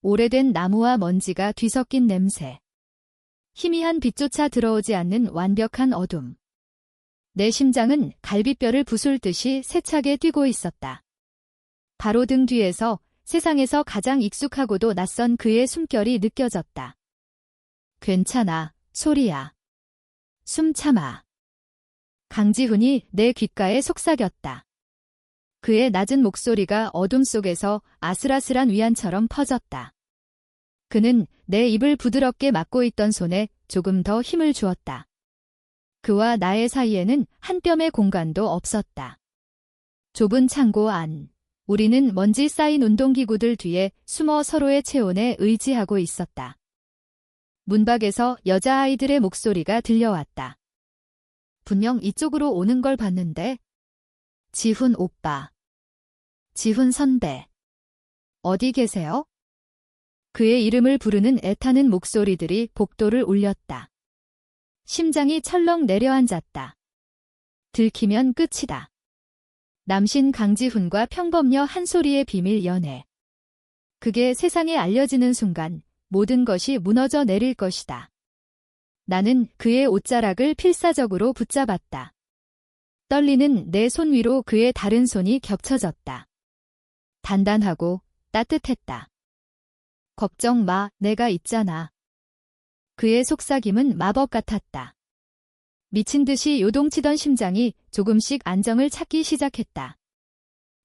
오래된 나무와 먼지가 뒤섞인 냄새. 희미한 빛조차 들어오지 않는 완벽한 어둠. 내 심장은 갈비뼈를 부술듯이 세차게 뛰고 있었다. 바로 등 뒤에서 세상에서 가장 익숙하고도 낯선 그의 숨결이 느껴졌다. 괜찮아, 소리야. 숨 참아. 강지훈이 내 귓가에 속삭였다. 그의 낮은 목소리가 어둠 속에서 아슬아슬한 위안처럼 퍼졌다. 그는 내 입을 부드럽게 막고 있던 손에 조금 더 힘을 주었다. 그와 나의 사이에는 한 뼘의 공간도 없었다. 좁은 창고 안. 우리는 먼지 쌓인 운동기구들 뒤에 숨어 서로의 체온에 의지하고 있었다. 문 밖에서 여자아이들의 목소리가 들려왔다. 분명 이쪽으로 오는 걸 봤는데. 지훈 오빠. 지훈 선배. 어디 계세요? 그의 이름을 부르는 애타는 목소리들이 복도를 울렸다. 심장이 철렁 내려앉았다. 들키면 끝이다. 남신 강지훈과 평범녀 한소리의 비밀 연애. 그게 세상에 알려지는 순간 모든 것이 무너져 내릴 것이다. 나는 그의 옷자락을 필사적으로 붙잡았다. 떨리는 내 손 위로 그의 다른 손이 겹쳐졌다. 단단하고 따뜻했다. 걱정 마, 내가 있잖아. 그의 속삭임은 마법 같았다. 미친 듯이 요동치던 심장이 조금씩 안정을 찾기 시작했다.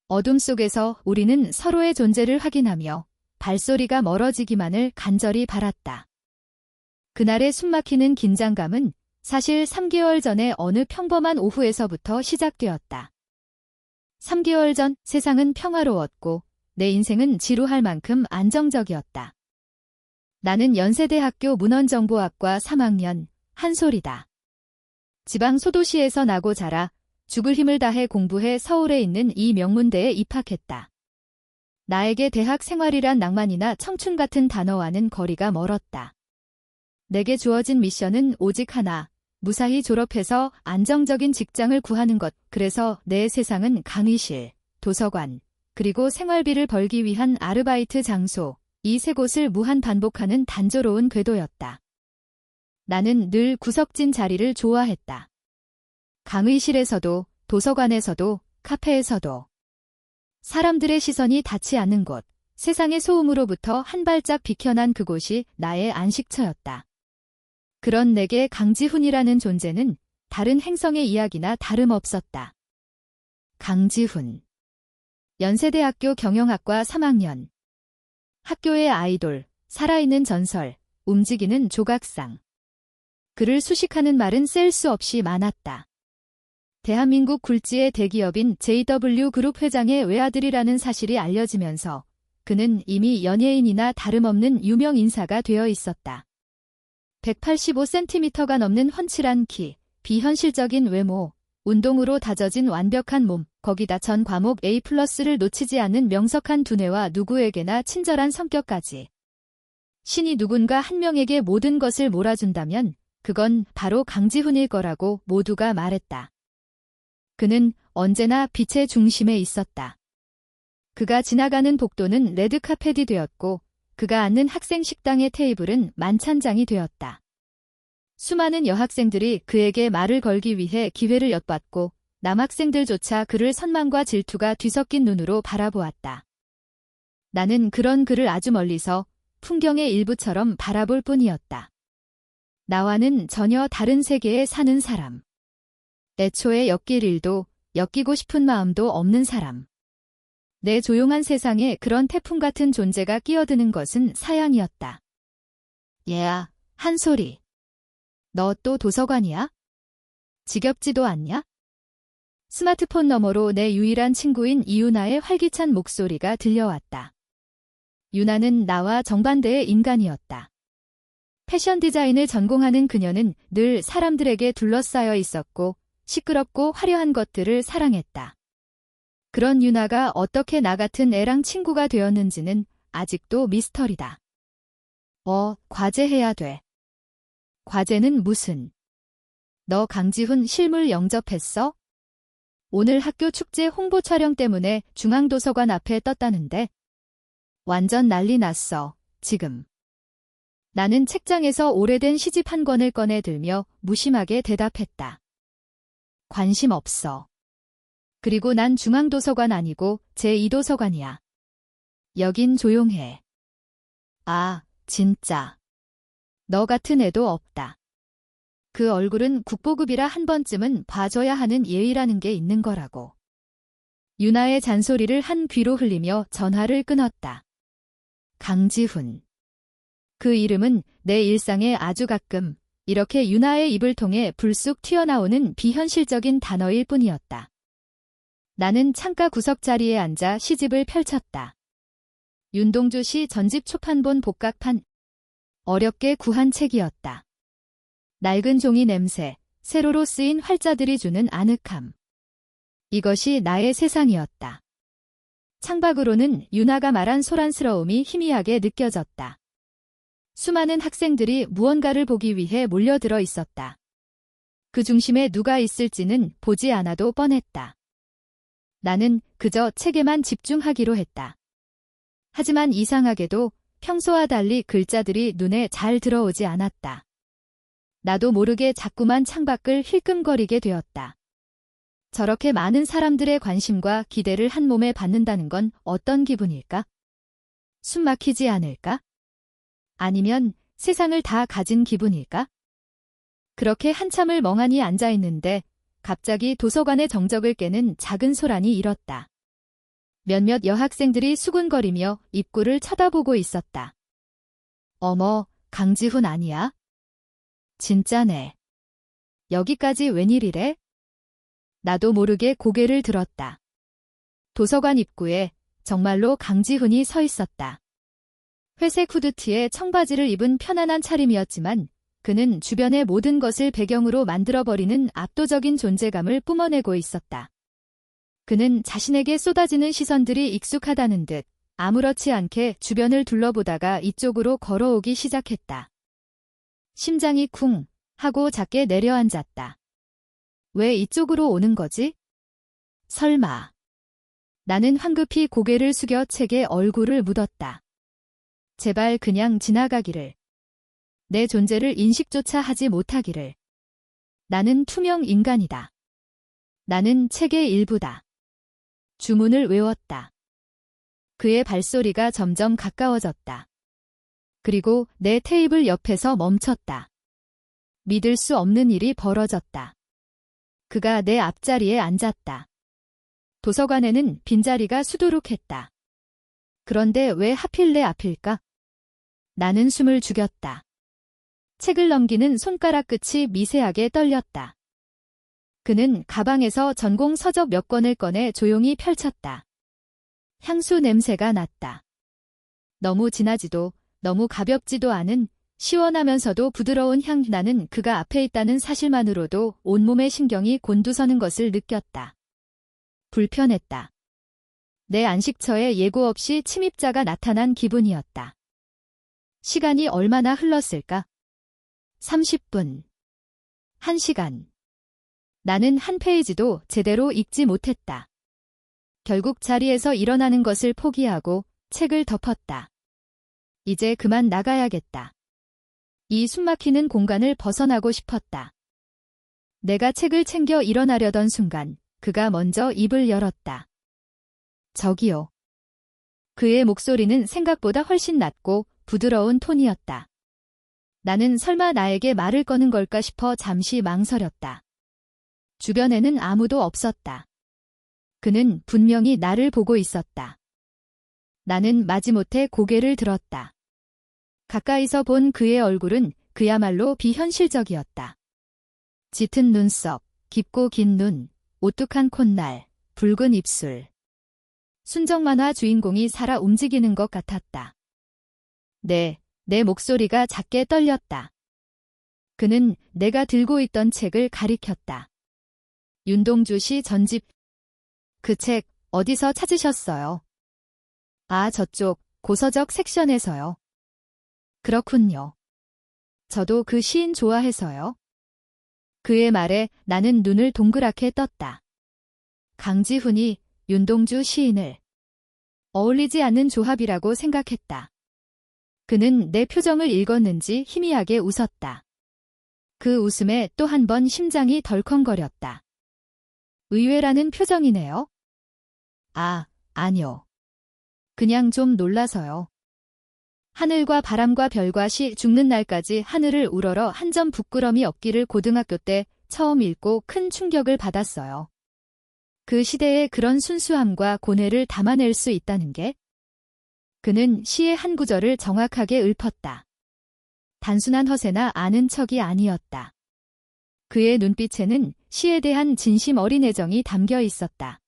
어둠 속에서 우리는 서로의 존재를 확인하며 발소리가 멀어지기만을 간절히 바랐다. 그날의 숨막히는 긴장감은 사실 3개월 전의 어느 평범한 오후에서부터 시작되었다. 3개월 전 세상은 평화로웠고 내 인생은 지루할 만큼 안정적이었다. 나는 연세대학교 문헌정보학과 3학년 한솔이다. 지방 소도시에서 나고 자라 죽을 힘을 다해 공부해 서울에 있는 이 명문대에 입학했다. 나에게 대학 생활이란 낭만이나 청춘 같은 단어와는 거리가 멀었다. 내게 주어진 미션은 오직 하나, 무사히 졸업해서 안정적인 직장을 구하는 것. 그래서 내 세상은 강의실, 도서관, 그리고 생활비를 벌기 위한 아르바이트 장소, 이 세 곳을 무한 반복하는 단조로운 궤도였다. 나는 늘 구석진 자리를 좋아했다. 강의실에서도, 도서관에서도, 카페에서도. 사람들의 시선이 닿지 않는 곳, 세상의 소음으로부터 한 발짝 비켜난 그곳이 나의 안식처였다. 그런 내게 강지훈이라는 존재는 다른 행성의 이야기나 다름없었다. 강지훈. 연세대학교 경영학과 3학년. 학교의 아이돌, 살아있는 전설, 움직이는 조각상. 그를 수식하는 말은 셀 수 없이 많았다. 대한민국 굴지의 대기업인 JW그룹 회장의 외아들이라는 사실이 알려지면서 그는 이미 연예인이나 다름없는 유명 인사가 되어 있었다. 185cm가 넘는 훤칠한 키, 비현실적인 외모, 운동으로 다져진 완벽한 몸, 거기다 전 과목 A+를 놓치지 않는 명석한 두뇌와 누구에게나 친절한 성격까지. 신이 누군가 한 명에게 모든 것을 몰아준다면 그건 바로 강지훈일 거라고 모두가 말했다. 그는 언제나 빛의 중심에 있었다. 그가 지나가는 복도는 레드카펫이 되었고 그가 앉는 학생 식당의 테이블은 만찬장이 되었다. 수많은 여학생들이 그에게 말을 걸기 위해 기회를 엿봤고 남학생들조차 그를 선망과 질투가 뒤섞인 눈으로 바라보았다. 나는 그런 그를 아주 멀리서 풍경의 일부처럼 바라볼 뿐이었다. 나와는 전혀 다른 세계에 사는 사람. 애초에 엮일 일도 엮이고 싶은 마음도 없는 사람. 내 조용한 세상에 그런 태풍 같은 존재가 끼어드는 것은 사양이었다. 얘야, 한솔이. 너 또 도서관이야? 지겹지도 않냐? 스마트폰 너머로 내 유일한 친구인 이유나의 활기찬 목소리가 들려왔다. 유나는 나와 정반대의 인간이었다. 패션 디자인을 전공하는 그녀는 늘 사람들에게 둘러싸여 있었고 시끄럽고 화려한 것들을 사랑했다. 그런 유나가 어떻게 나 같은 애랑 친구가 되었는지는 아직도 미스터리다. 과제해야 돼. 과제는 무슨? 너 강지훈 실물 영접했어? 오늘 학교 축제 홍보 촬영 때문에 중앙도서관 앞에 떴다는데? 완전 난리 났어. 지금. 나는 책장에서 오래된 시집 한 권을 꺼내 들며 무심하게 대답했다. 관심 없어. 그리고 난 중앙도서관 아니고 제2도서관이야. 여긴 조용해. 아, 진짜. 너 같은 애도 없다. 그 얼굴은 국보급이라 한 번쯤은 봐줘야 하는 예의라는 게 있는 거라고. 유나의 잔소리를 한 귀로 흘리며 전화를 끊었다. 강지훈. 그 이름은 내 일상에 아주 가끔 이렇게 유나의 입을 통해 불쑥 튀어나오는 비현실적인 단어일 뿐이었다. 나는 창가 구석자리에 앉아 시집을 펼쳤다. 윤동주 씨 전집 초판본 복각판. 어렵게 구한 책이었다. 낡은 종이 냄새, 세로로 쓰인 활자들이 주는 아늑함. 이것이 나의 세상이었다. 창밖으로는 유나가 말한 소란스러움이 희미하게 느껴졌다. 수많은 학생들이 무언가를 보기 위해 몰려들어 있었다. 그 중심에 누가 있을지는 보지 않아도 뻔했다. 나는 그저 책에만 집중하기로 했다. 하지만 이상하게도 평소와 달리 글자들이 눈에 잘 들어오지 않았다. 나도 모르게 자꾸만 창밖을 힐끔거리게 되었다. 저렇게 많은 사람들의 관심과 기대를 한 몸에 받는다는 건 어떤 기분일까? 숨 막히지 않을까? 아니면 세상을 다 가진 기분일까? 그렇게 한참을 멍하니 앉아 있는데 갑자기 도서관의 정적을 깨는 작은 소란이 일었다. 몇몇 여학생들이 수군거리며 입구를 쳐다보고 있었다. 어머, 강지훈 아니야? 진짜네. 여기까지 웬일이래? 나도 모르게 고개를 들었다. 도서관 입구에 정말로 강지훈이 서 있었다. 회색 후드티에 청바지를 입은 편안한 차림이었지만 그는 주변의 모든 것을 배경으로 만들어버리는 압도적인 존재감을 뿜어내고 있었다. 그는 자신에게 쏟아지는 시선들이 익숙하다는 듯 아무렇지 않게 주변을 둘러보다가 이쪽으로 걸어오기 시작했다. 심장이 쿵 하고 작게 내려앉았다. 왜 이쪽으로 오는 거지? 설마. 나는 황급히 고개를 숙여 책에 얼굴을 묻었다. 제발 그냥 지나가기를. 내 존재를 인식조차 하지 못하기를. 나는 투명 인간이다. 나는 책의 일부다. 주문을 외웠다. 그의 발소리가 점점 가까워졌다. 그리고 내 테이블 옆에서 멈췄다. 믿을 수 없는 일이 벌어졌다. 그가 내 앞자리에 앉았다. 도서관에는 빈자리가 수두룩했다. 그런데 왜 하필 내 앞일까? 나는 숨을 죽였다. 책을 넘기는 손가락 끝이 미세하게 떨렸다. 그는 가방에서 전공 서적 몇 권을 꺼내 조용히 펼쳤다. 향수 냄새가 났다. 너무 진하지도 너무 가볍지도 않은 시원하면서도 부드러운 향. 나는 그가 앞에 있다는 사실만으로도 온몸의 신경이 곤두서는 것을 느꼈다. 불편했다. 내 안식처에 예고 없이 침입자가 나타난 기분이었다. 시간이 얼마나 흘렀을까? 30분. 1시간. 나는 한 페이지도 제대로 읽지 못했다. 결국 자리에서 일어나는 것을 포기하고 책을 덮었다. 이제 그만 나가야겠다. 이 숨막히는 공간을 벗어나고 싶었다. 내가 책을 챙겨 일어나려던 순간 그가 먼저 입을 열었다. 저기요. 그의 목소리는 생각보다 훨씬 낮고 부드러운 톤이었다. 나는 설마 나에게 말을 거는 걸까 싶어 잠시 망설였다. 주변에는 아무도 없었다. 그는 분명히 나를 보고 있었다. 나는 마지못해 고개를 들었다. 가까이서 본 그의 얼굴은 그야말로 비현실적이었다. 짙은 눈썹, 깊고 긴 눈, 오뚝한 콧날, 붉은 입술. 순정 만화 주인공이 살아 움직이는 것 같았다. 내 목소리가 작게 떨렸다. 그는 내가 들고 있던 책을 가리켰다. 윤동주 씨 전집. 그 책 어디서 찾으셨어요? 아, 저쪽 고서적 섹션에서요. 그렇군요. 저도 그 시인 좋아해서요. 그의 말에 나는 눈을 동그랗게 떴다. 강지훈이 윤동주 시인을 어울리지 않는 조합이라고 생각했다. 그는 내 표정을 읽었는지 희미하게 웃었다. 그 웃음에 또 한 번 심장이 덜컹거렸다. 의외라는 표정이네요. 아, 아니요. 그냥 좀 놀라서요. 하늘과 바람과 별과 시 죽는 날까지 하늘을 우러러 한 점 부끄럼이 없기를 고등학교 때 처음 읽고 큰 충격을 받았어요. 그 시대의 그런 순수함과 고뇌를 담아낼 수 있다는 게? 그는 시의 한 구절을 정확하게 읊었다. 단순한 허세나 아는 척이 아니었다. 그의 눈빛에는 시에 대한 진심 어린 애정이 담겨 있었다.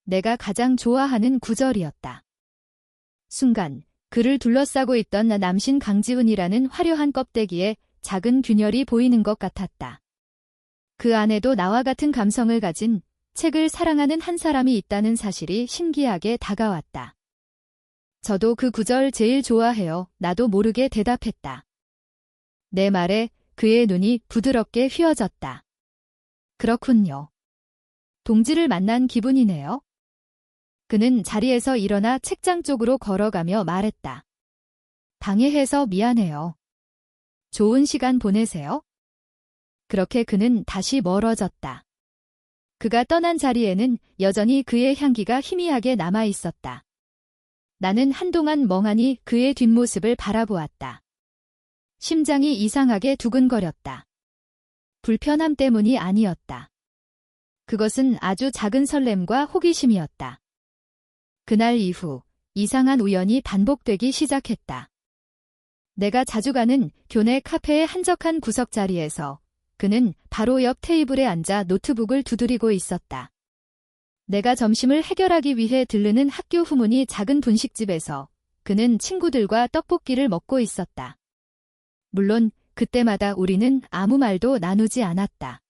내가 가장 좋아하는 구절이었다. 순간 그를 둘러싸고 있던 남신 강지훈이라는 화려한 껍데기에 작은 균열이 보이는 것 같았다. 그 안에도 나와 같은 감성을 가진 책을 사랑하는 한 사람이 있다는 사실이 신기하게 다가왔다. 저도 그 구절 제일 좋아해요. 나도 모르게 대답했다. 내 말에 그의 눈이 부드럽게 휘어졌다. 그렇군요. 동지를 만난 기분이네요. 그는 자리에서 일어나 책장 쪽으로 걸어가며 말했다. 방해해서 미안해요. 좋은 시간 보내세요. 그렇게 그는 다시 멀어졌다. 그가 떠난 자리에는 여전히 그의 향기가 희미하게 남아 있었다. 나는 한동안 멍하니 그의 뒷모습을 바라보았다. 심장이 이상하게 두근거렸다. 불편함 때문이 아니었다. 그것은 아주 작은 설렘과 호기심이었다. 그날 이후 이상한 우연이 반복되기 시작했다. 내가 자주 가는 교내 카페의 한적한 구석 자리에서 그는 바로 옆 테이블에 앉아 노트북을 두드리고 있었다. 내가 점심을 해결하기 위해 들르는 학교 후문이 작은 분식집에서 그는 친구들과 떡볶이를 먹고 있었다. 물론 그때마다 우리는 아무 말도 나누지 않았다.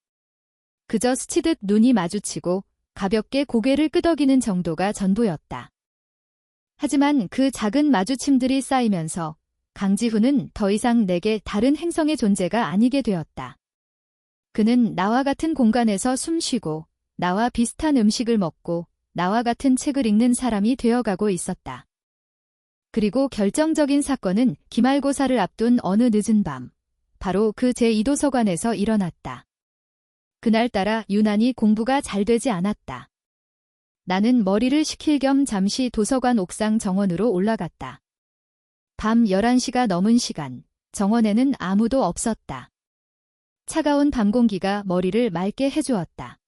그저 스치듯 눈이 마주치고 가볍게 고개를 끄덕이는 정도가 전부였다. 하지만 그 작은 마주침들이 쌓이면서 강지훈은 더 이상 내게 다른 행성의 존재가 아니게 되었다. 그는 나와 같은 공간에서 숨쉬고 나와 비슷한 음식을 먹고 나와 같은 책을 읽는 사람이 되어가고 있었다. 그리고 결정적인 사건은 기말고사를 앞둔 어느 늦은 밤, 바로 그 제2도서관에서 일어났다. 그날따라 유난히 공부가 잘 되지 않았다. 나는 머리를 식힐 겸 잠시 도서관 옥상 정원으로 올라갔다. 밤 11시가 넘은 시간, 정원에는 아무도 없었다. 차가운 밤 공기가 머리를 맑게 해주었다.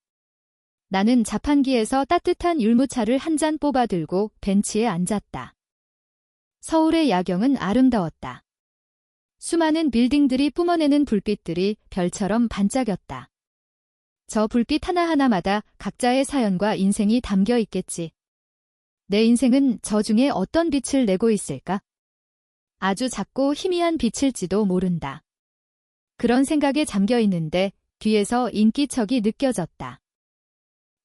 나는 자판기에서 따뜻한 율무차를 한 잔 뽑아 들고 벤치에 앉았다. 서울의 야경은 아름다웠다. 수많은 빌딩들이 뿜어내는 불빛들이 별처럼 반짝였다. 저 불빛 하나하나마다 각자의 사연과 인생이 담겨 있겠지. 내 인생은 저 중에 어떤 빛을 내고 있을까? 아주 작고 희미한 빛일지도 모른다. 그런 생각에 잠겨 있는데 뒤에서 인기척이 느껴졌다.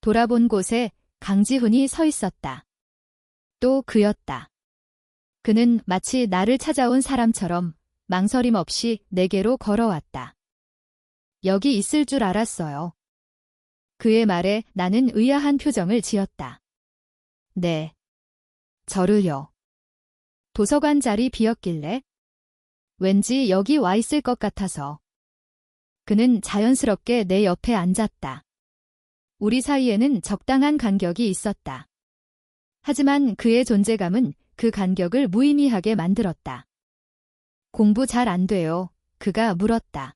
돌아본 곳에 강지훈이 서 있었다. 또 그였다. 그는 마치 나를 찾아온 사람처럼 망설임 없이 내게로 걸어왔다. 여기 있을 줄 알았어요. 그의 말에 나는 의아한 표정을 지었다. 네. 저를요. 도서관 자리 비었길래? 왠지 여기 와 있을 것 같아서. 그는 자연스럽게 내 옆에 앉았다. 우리 사이에는 적당한 간격이 있었다. 하지만 그의 존재감은 그 간격을 무의미하게 만들었다. 공부 잘 안 돼요. 그가 물었다.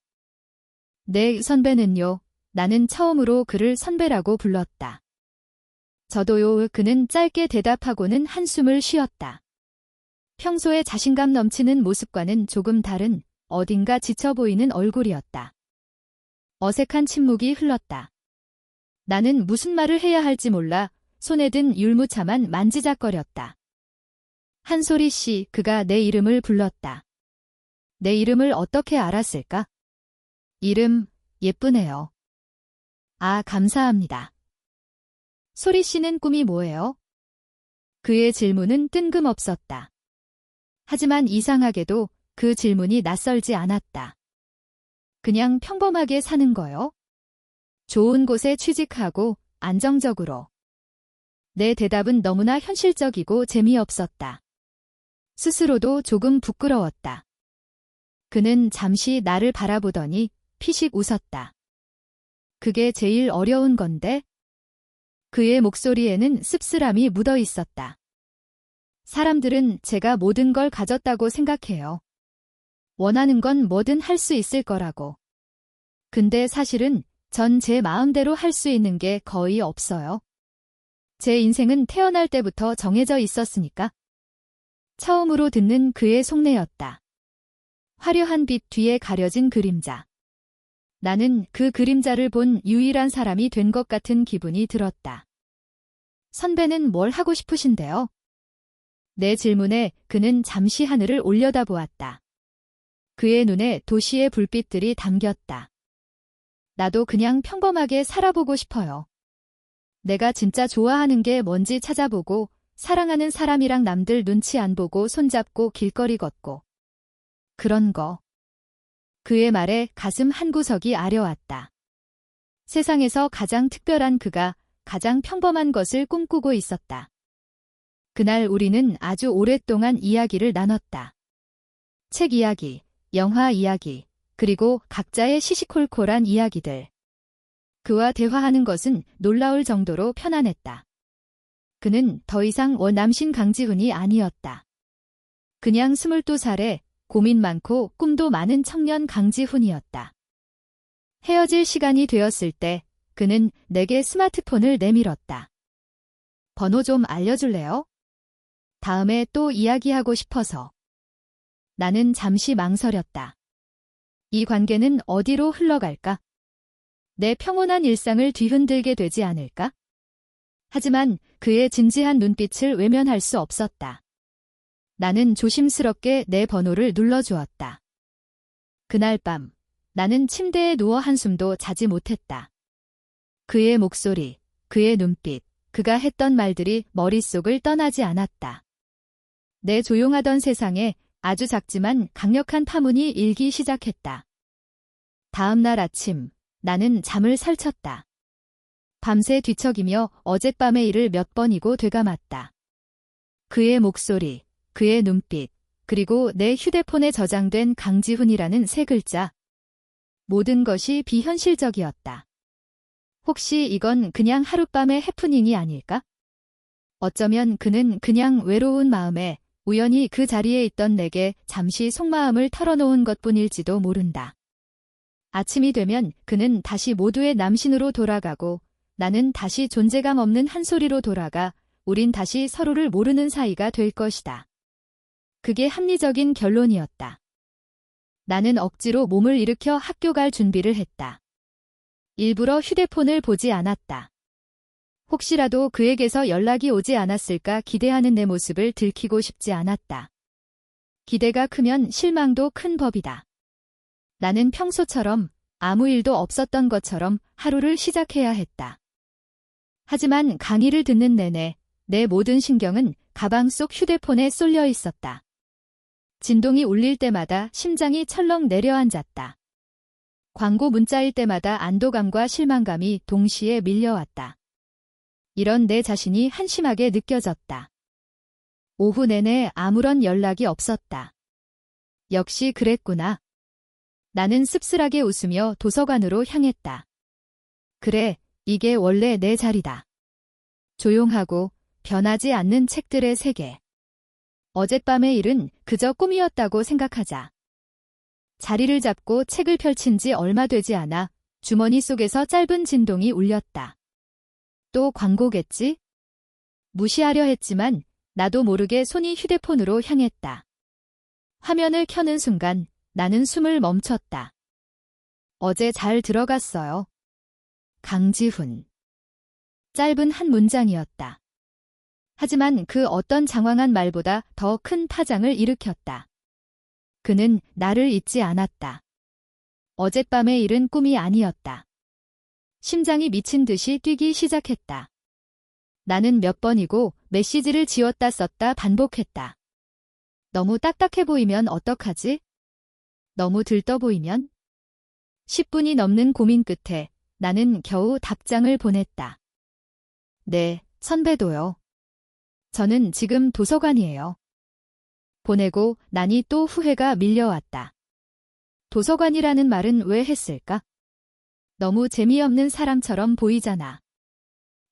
내 선배는요. 나는 처음으로 그를 선배라고 불렀다. 저도요. 그는 짧게 대답하고는 한숨을 쉬었다. 평소에 자신감 넘치는 모습과는 조금 다른 어딘가 지쳐 보이는 얼굴이었다. 어색한 침묵이 흘렀다. 나는 무슨 말을 해야 할지 몰라 손에 든 율무차만 만지작거렸다. 한소리 씨, 그가 내 이름을 불렀다. 내 이름을 어떻게 알았을까? 이름, 예쁘네요. 아, 감사합니다. 소리 씨는 꿈이 뭐예요? 그의 질문은 뜬금없었다. 하지만 이상하게도 그 질문이 낯설지 않았다. 그냥 평범하게 사는 거요? 좋은 곳에 취직하고 안정적으로. 내 대답은 너무나 현실적이고 재미없었다. 스스로도 조금 부끄러웠다. 그는 잠시 나를 바라보더니 피식 웃었다. 그게 제일 어려운 건데? 그의 목소리에는 씁쓸함이 묻어 있었다. 사람들은 제가 모든 걸 가졌다고 생각해요. 원하는 건 뭐든 할 수 있을 거라고. 근데 사실은 전 제 마음대로 할 수 있는 게 거의 없어요. 제 인생은 태어날 때부터 정해져 있었으니까. 처음으로 듣는 그의 속내였다. 화려한 빛 뒤에 가려진 그림자. 나는 그 그림자를 본 유일한 사람이 된 것 같은 기분이 들었다. 선배는 뭘 하고 싶으신데요? 내 질문에 그는 잠시 하늘을 올려다보았다. 그의 눈에 도시의 불빛들이 담겼다. 나도 그냥 평범하게 살아보고 싶어요. 내가 진짜 좋아하는 게 뭔지 찾아보고 사랑하는 사람이랑 남들 눈치 안 보고 손잡고 길거리 걷고. 그런 거. 그의 말에 가슴 한구석이 아려왔다. 세상에서 가장 특별한 그가 가장 평범한 것을 꿈꾸고 있었다. 그날 우리는 아주 오랫동안 이야기를 나눴다. 책 이야기, 영화 이야기, 그리고 각자의 시시콜콜한 이야기들. 그와 대화하는 것은 놀라울 정도로 편안했다. 그는 더 이상 남신 강지훈이 아니었다. 그냥 22살에 고민 많고 꿈도 많은 청년 강지훈이었다. 헤어질 시간이 되었을 때 그는 내게 스마트폰을 내밀었다. 번호 좀 알려줄래요? 다음에 또 이야기하고 싶어서. 나는 잠시 망설였다. 이 관계는 어디로 흘러갈까? 내 평온한 일상을 뒤흔들게 되지 않을까? 하지만 그의 진지한 눈빛을 외면할 수 없었다. 나는 조심스럽게 내 번호를 눌러주었다. 그날 밤, 나는 침대에 누워 한숨도 자지 못했다. 그의 목소리, 그의 눈빛, 그가 했던 말들이 머릿속을 떠나지 않았다. 내 조용하던 세상에 아주 작지만 강력한 파문이 일기 시작했다. 다음 날 아침, 나는 잠을 설쳤다. 밤새 뒤척이며 어젯밤의 일을 몇 번이고 되감았다. 그의 목소리, 그의 눈빛, 그리고 내 휴대폰에 저장된 강지훈이라는 세 글자. 모든 것이 비현실적이었다. 혹시 이건 그냥 하룻밤의 해프닝이 아닐까? 어쩌면 그는 그냥 외로운 마음에 우연히 그 자리에 있던 내게 잠시 속마음을 털어놓은 것뿐일지도 모른다. 아침이 되면 그는 다시 모두의 남신으로 돌아가고 나는 다시 존재감 없는 한 소리로 돌아가 우린 다시 서로를 모르는 사이가 될 것이다. 그게 합리적인 결론이었다. 나는 억지로 몸을 일으켜 학교 갈 준비를 했다. 일부러 휴대폰을 보지 않았다. 혹시라도 그에게서 연락이 오지 않았을까 기대하는 내 모습을 들키고 싶지 않았다. 기대가 크면 실망도 큰 법이다. 나는 평소처럼 아무 일도 없었던 것처럼 하루를 시작해야 했다. 하지만 강의를 듣는 내내 내 모든 신경은 가방 속 휴대폰에 쏠려 있었다. 진동이 울릴 때마다 심장이 철렁 내려앉았다. 광고 문자일 때마다 안도감과 실망감이 동시에 밀려왔다. 이런 내 자신이 한심하게 느껴졌다. 오후 내내 아무런 연락이 없었다. 역시 그랬구나. 나는 씁쓸하게 웃으며 도서관으로 향했다. 그래, 이게 원래 내 자리다. 조용하고 변하지 않는 책들의 세계. 어젯밤의 일은 그저 꿈이었다고 생각하자. 자리를 잡고 책을 펼친 지 얼마 되지 않아 주머니 속에서 짧은 진동이 울렸다. 또 광고겠지? 무시하려 했지만 나도 모르게 손이 휴대폰으로 향했다. 화면을 켜는 순간 나는 숨을 멈췄다. 어제 잘 들어갔어요. 강지훈. 짧은 한 문장이었다. 하지만 그 어떤 장황한 말보다 더 큰 파장을 일으켰다. 그는 나를 잊지 않았다. 어젯밤의 일은 꿈이 아니었다. 심장이 미친 듯이 뛰기 시작했다. 나는 몇 번이고 메시지를 지웠다 썼다 반복했다. 너무 딱딱해 보이면 어떡하지? 너무 들떠 보이면? 10분이 넘는 고민 끝에 나는 겨우 답장을 보냈다. 네, 선배도요. 저는 지금 도서관이에요. 보내고 나니 또 후회가 밀려왔다. 도서관이라는 말은 왜 했을까? 너무 재미없는 사람처럼 보이잖아.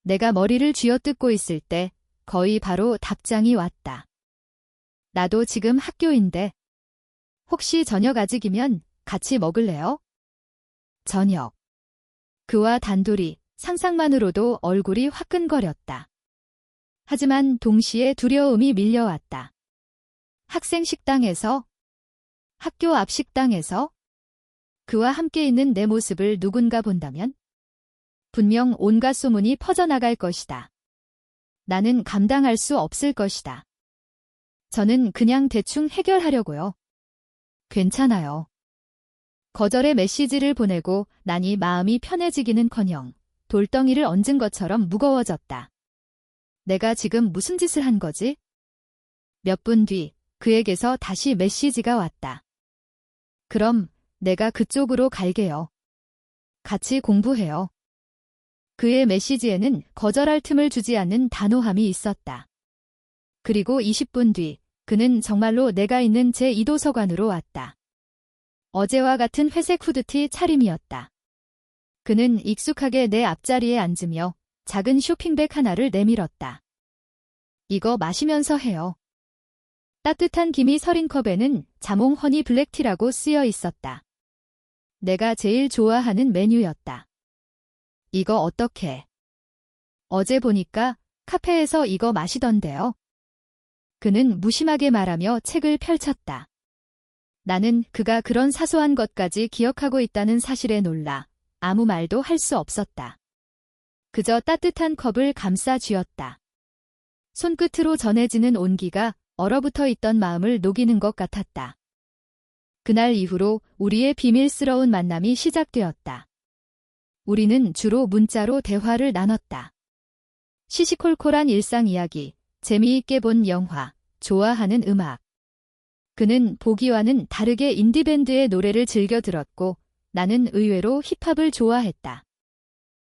내가 머리를 쥐어뜯고 있을 때 거의 바로 답장이 왔다. 나도 지금 학교인데 혹시 저녁 아직이면 같이 먹을래요? 저녁. 그와 단둘이 상상만으로도 얼굴이 화끈거렸다. 하지만 동시에 두려움이 밀려왔다. 학생 식당에서? 학교 앞 식당에서? 그와 함께 있는 내 모습을 누군가 본다면? 분명 온갖 소문이 퍼져나갈 것이다. 나는 감당할 수 없을 것이다. 저는 그냥 대충 해결하려고요. 괜찮아요. 거절의 메시지를 보내고 나니 마음이 편해지기는커녕 돌덩이를 얹은 것처럼 무거워졌다. 내가 지금 무슨 짓을 한 거지? 몇 분 뒤 그에게서 다시 메시지가 왔다. 그럼 내가 그쪽으로 갈게요. 같이 공부해요. 그의 메시지에는 거절할 틈을 주지 않는 단호함이 있었다. 그리고 20분 뒤 그는 정말로 내가 있는 제2도서관으로 왔다. 어제와 같은 회색 후드티 차림이었다. 그는 익숙하게 내 앞자리에 앉으며 작은 쇼핑백 하나를 내밀었다. 이거 마시면서 해요. 따뜻한 김이 서린 컵에는 자몽 허니 블랙티라고 쓰여 있었다. 내가 제일 좋아하는 메뉴였다. 이거 어떻게? 어제 보니까 카페에서 이거 마시던데요. 그는 무심하게 말하며 책을 펼쳤다. 나는 그가 그런 사소한 것까지 기억하고 있다는 사실에 놀라 아무 말도 할 수 없었다. 그저 따뜻한 컵을 감싸 쥐었다. 손끝으로 전해지는 온기가 얼어붙어 있던 마음을 녹이는 것 같았다. 그날 이후로 우리의 비밀스러운 만남이 시작되었다. 우리는 주로 문자로 대화를 나눴다. 시시콜콜한 일상 이야기, 재미있게 본 영화, 좋아하는 음악. 그는 보기와는 다르게 인디밴드의 노래를 즐겨 들었고 나는 의외로 힙합을 좋아했다.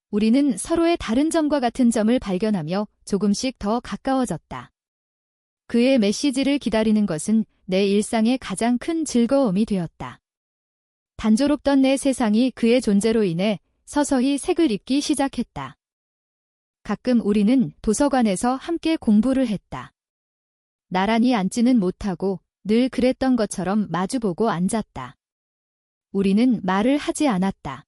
우리는 서로의 다른 점과 같은 점을 발견하며 조금씩 더 가까워졌다. 그의 메시지를 기다리는 것은 내 일상의 가장 큰 즐거움이 되었다. 단조롭던 내 세상이 그의 존재로 인해 서서히 색을 입기 시작했다. 가끔 우리는 도서관에서 함께 공부를 했다. 나란히 앉지는 못하고 늘 그랬던 것처럼 마주보고 앉았다. 우리는 말을 하지 않았다.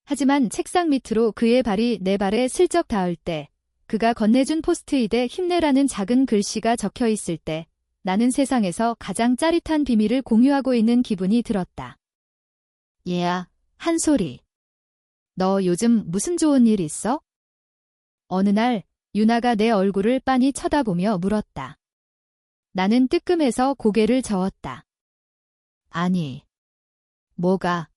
하지만 책상 밑으로 그의 발이 내 발에 슬쩍 닿을 때, 그가 건네준 포스트잇에 힘내라는 작은 글씨가 적혀 있을 때, 나는 세상에서 가장 짜릿한 비밀을 공유하고 있는 기분이 들었다. 얘야, 한 소리. 너 요즘 무슨 좋은 일 있어? 어느 날 유나가 내 얼굴을 빤히 쳐다보며 물었다. 나는 뜨끔해서 고개를 저었다. 아니. 뭐가?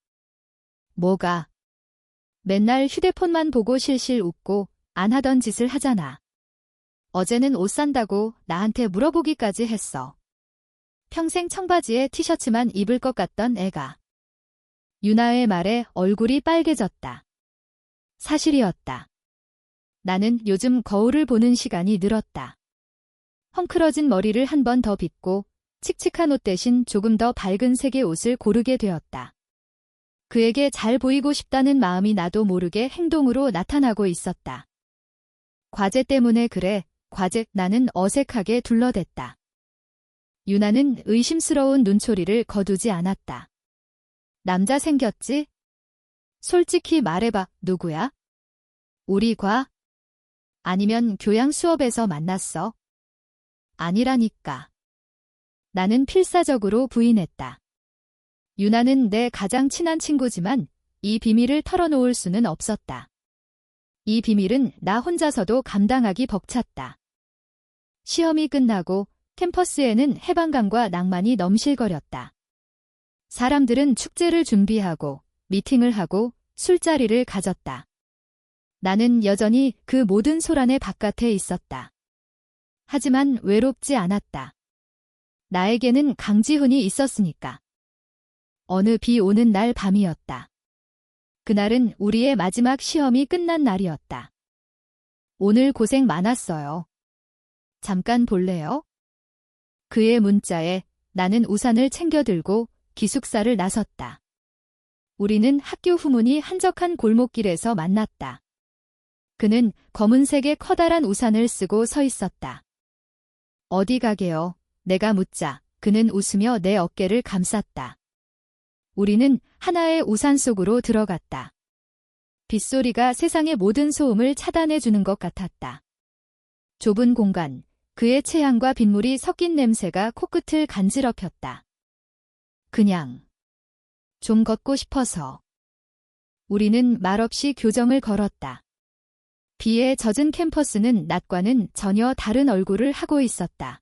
맨날 휴대폰만 보고 실실 웃고 안 하던 짓을 하잖아. 어제는 옷 산다고 나한테 물어보기까지 했어. 평생 청바지에 티셔츠만 입을 것 같던 애가. 유나의 말에 얼굴이 빨개졌다. 사실이었다. 나는 요즘 거울을 보는 시간이 늘었다. 헝클어진 머리를 한 번 더 빗고 칙칙한 옷 대신 조금 더 밝은 색의 옷을 고르게 되었다. 그에게 잘 보이고 싶다는 마음이 나도 모르게 행동으로 나타나고 있었다. 과제 때문에 그래, 나는 어색하게 둘러댔다. 유나는 의심스러운 눈초리를 거두지 않았다. 남자 생겼지? 솔직히 말해봐, 누구야? 우리 과? 아니면 교양 수업에서 만났어? 아니라니까. 나는 필사적으로 부인했다. 유나는 내 가장 친한 친구지만 이 비밀을 털어놓을 수는 없었다. 이 비밀은 나 혼자서도 감당하기 벅찼다. 시험이 끝나고 캠퍼스에는 해방감과 낭만이 넘실거렸다. 사람들은 축제를 준비하고 미팅을 하고 술자리를 가졌다. 나는 여전히 그 모든 소란의 바깥에 있었다. 하지만 외롭지 않았다. 나에게는 강지훈이 있었으니까. 어느 비 오는 날 밤이었다. 그날은 우리의 마지막 시험이 끝난 날이었다. 오늘 고생 많았어요. 잠깐 볼래요? 그의 문자에 나는 우산을 챙겨 들고 기숙사를 나섰다. 우리는 학교 후문이 한적한 골목길에서 만났다. 그는 검은색의 커다란 우산을 쓰고 서 있었다. 어디 가게요? 내가 묻자 그는 웃으며 내 어깨를 감쌌다. 우리는 하나의 우산 속으로 들어갔다. 빗소리가 세상의 모든 소음을 차단해주는 것 같았다. 좁은 공간, 그의 체향과 빗물이 섞인 냄새가 코끝을 간지럽혔다. 그냥 좀 걷고 싶어서. 우리는 말없이 교정을 걸었다. 비에 젖은 캠퍼스는 낮과는 전혀 다른 얼굴을 하고 있었다.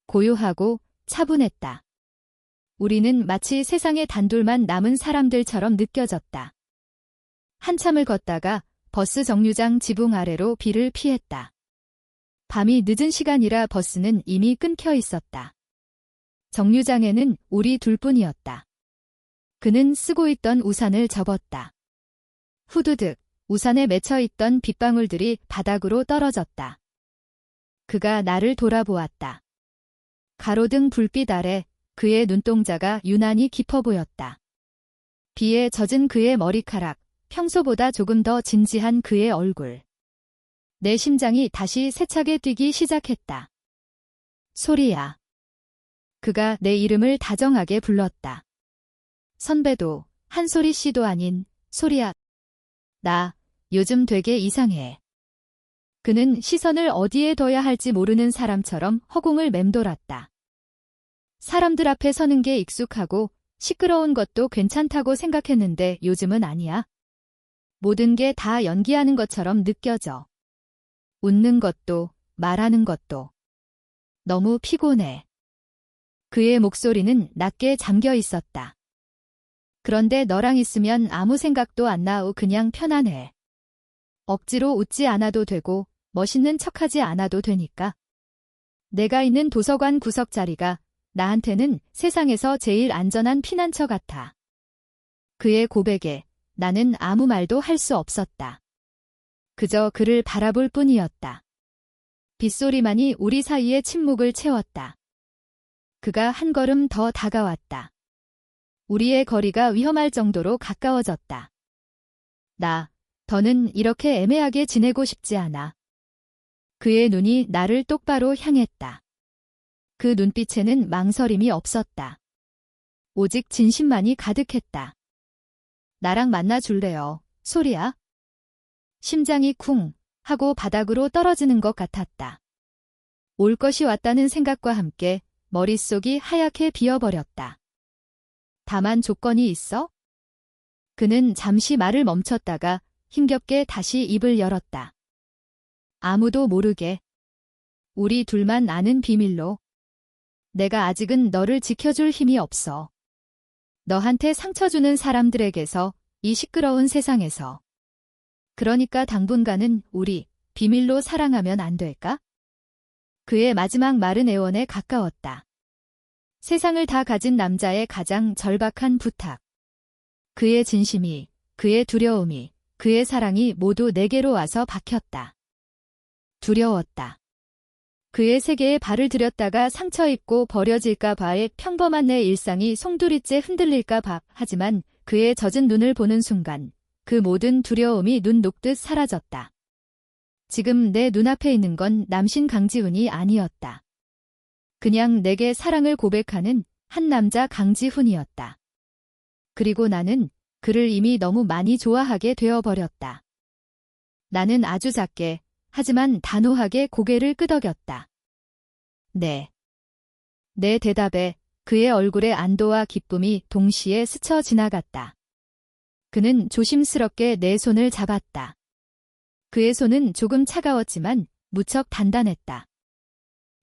고요하고 차분했다. 우리는 마치 세상에 단둘만 남은 사람들처럼 느껴졌다. 한참을 걷다가 버스 정류장 지붕 아래로 비를 피했다. 밤이 늦은 시간이라 버스는 이미 끊겨 있었다. 정류장에는 우리 둘뿐이었다. 그는 쓰고 있던 우산을 접었다. 후두득, 우산에 맺혀 있던 빗방울들이 바닥으로 떨어졌다. 그가 나를 돌아보았다. 가로등 불빛 아래 그의 눈동자가 유난히 깊어 보였다. 비에 젖은 그의 머리카락, 평소보다 조금 더 진지한 그의 얼굴. 내 심장이 다시 세차게 뛰기 시작했다. 소리야. 그가 내 이름을 다정하게 불렀다. 선배도, 한소리 씨도 아닌 소리야. 나 요즘 되게 이상해. 그는 시선을 어디에 둬야 할지 모르는 사람처럼 허공을 맴돌았다. 사람들 앞에 서는 게 익숙하고 시끄러운 것도 괜찮다고 생각했는데 요즘은 아니야. 모든 게 다 연기하는 것처럼 느껴져. 웃는 것도, 말하는 것도. 너무 피곤해. 그의 목소리는 낮게 잠겨 있었다. 그런데 너랑 있으면 아무 생각도 안 나고 그냥 편안해. 억지로 웃지 않아도 되고 멋있는 척하지 않아도 되니까. 내가 있는 도서관 구석 자리가 나한테는 세상에서 제일 안전한 피난처 같아. 그의 고백에 나는 아무 말도 할 수 없었다. 그저 그를 바라볼 뿐이었다. 빗소리만이 우리 사이의 침묵을 채웠다. 그가 한 걸음 더 다가왔다. 우리의 거리가 위험할 정도로 가까워졌다. 더는 이렇게 애매하게 지내고 싶지 않아. 그의 눈이 나를 똑바로 향했다. 그 눈빛에는 망설임이 없었다. 오직 진심만이 가득했다. 나랑 만나 줄래요, 소리야? 심장이 쿵 하고 바닥으로 떨어지는 것 같았다. 올 것이 왔다는 생각과 함께 머릿속이 하얗게 비어버렸다. 다만 조건이 있어? 그는 잠시 말을 멈췄다가 힘겹게 다시 입을 열었다. 아무도 모르게. 우리 둘만 아는 비밀로. 내가 아직은 너를 지켜줄 힘이 없어. 너한테 상처 주는 사람들에게서, 이 시끄러운 세상에서. 그러니까 당분간은 우리 비밀로 사랑하면 안 될까? 그의 마지막 말은 애원에 가까웠다. 세상을 다 가진 남자의 가장 절박한 부탁. 그의 진심이, 그의 두려움이, 그의 사랑이 모두 내게로 와서 박혔다. 두려웠다. 그의 세계에 발을 들였다가 상처 입고 버려질까 봐의 평범한 내 일상이 송두리째 흔들릴까 봐. 하지만 그의 젖은 눈을 보는 순간 그 모든 두려움이 눈 녹듯 사라졌다. 지금 내 눈앞에 있는 건 남신 강지훈이 아니었다. 그냥 내게 사랑을 고백하는 한 남자 강지훈이었다. 그리고 나는 그를 이미 너무 많이 좋아하게 되어버렸다. 나는 아주 작게, 하지만 단호하게 고개를 끄덕였다. 네. 내 대답에 그의 얼굴의 안도와 기쁨이 동시에 스쳐 지나갔다. 그는 조심스럽게 내 손을 잡았다. 그의 손은 조금 차가웠지만 무척 단단했다.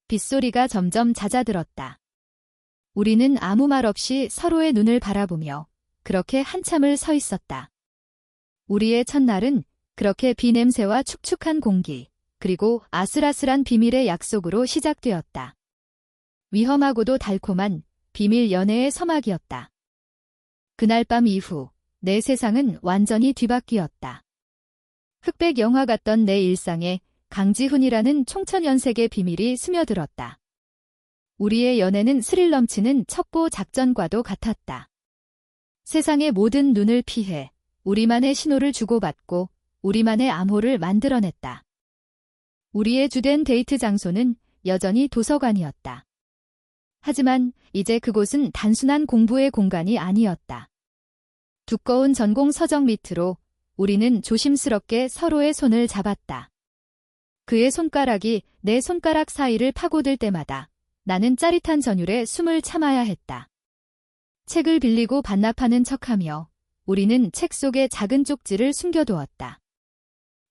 빗소리가 점점 잦아들었다. 우리는 아무 말 없이 서로의 눈을 바라보며 그렇게 한참을 서 있었다. 우리의 첫날은 그렇게 비 냄새와 축축한 공기, 그리고 아슬아슬한 비밀의 약속으로 시작되었다. 위험하고도 달콤한 비밀 연애의 서막이었다. 그날 밤 이후 내 세상은 완전히 뒤바뀌었다. 흑백 영화 같던 내 일상에 강지훈이라는 총천연색의 비밀이 스며들었다. 우리의 연애는 스릴 넘치는 첩보 작전과도 같았다. 세상의 모든 눈을 피해 우리만의 신호를 주고받고 우리만의 암호를 만들어냈다. 우리의 주된 데이트 장소는 여전히 도서관이었다. 하지만 이제 그곳은 단순한 공부의 공간이 아니었다. 두꺼운 전공 서적 밑으로 우리는 조심스럽게 서로의 손을 잡았다. 그의 손가락이 내 손가락 사이를 파고들 때마다 나는 짜릿한 전율에 숨을 참아야 했다. 책을 빌리고 반납하는 척하며 우리는 책 속에 작은 쪽지를 숨겨두었다.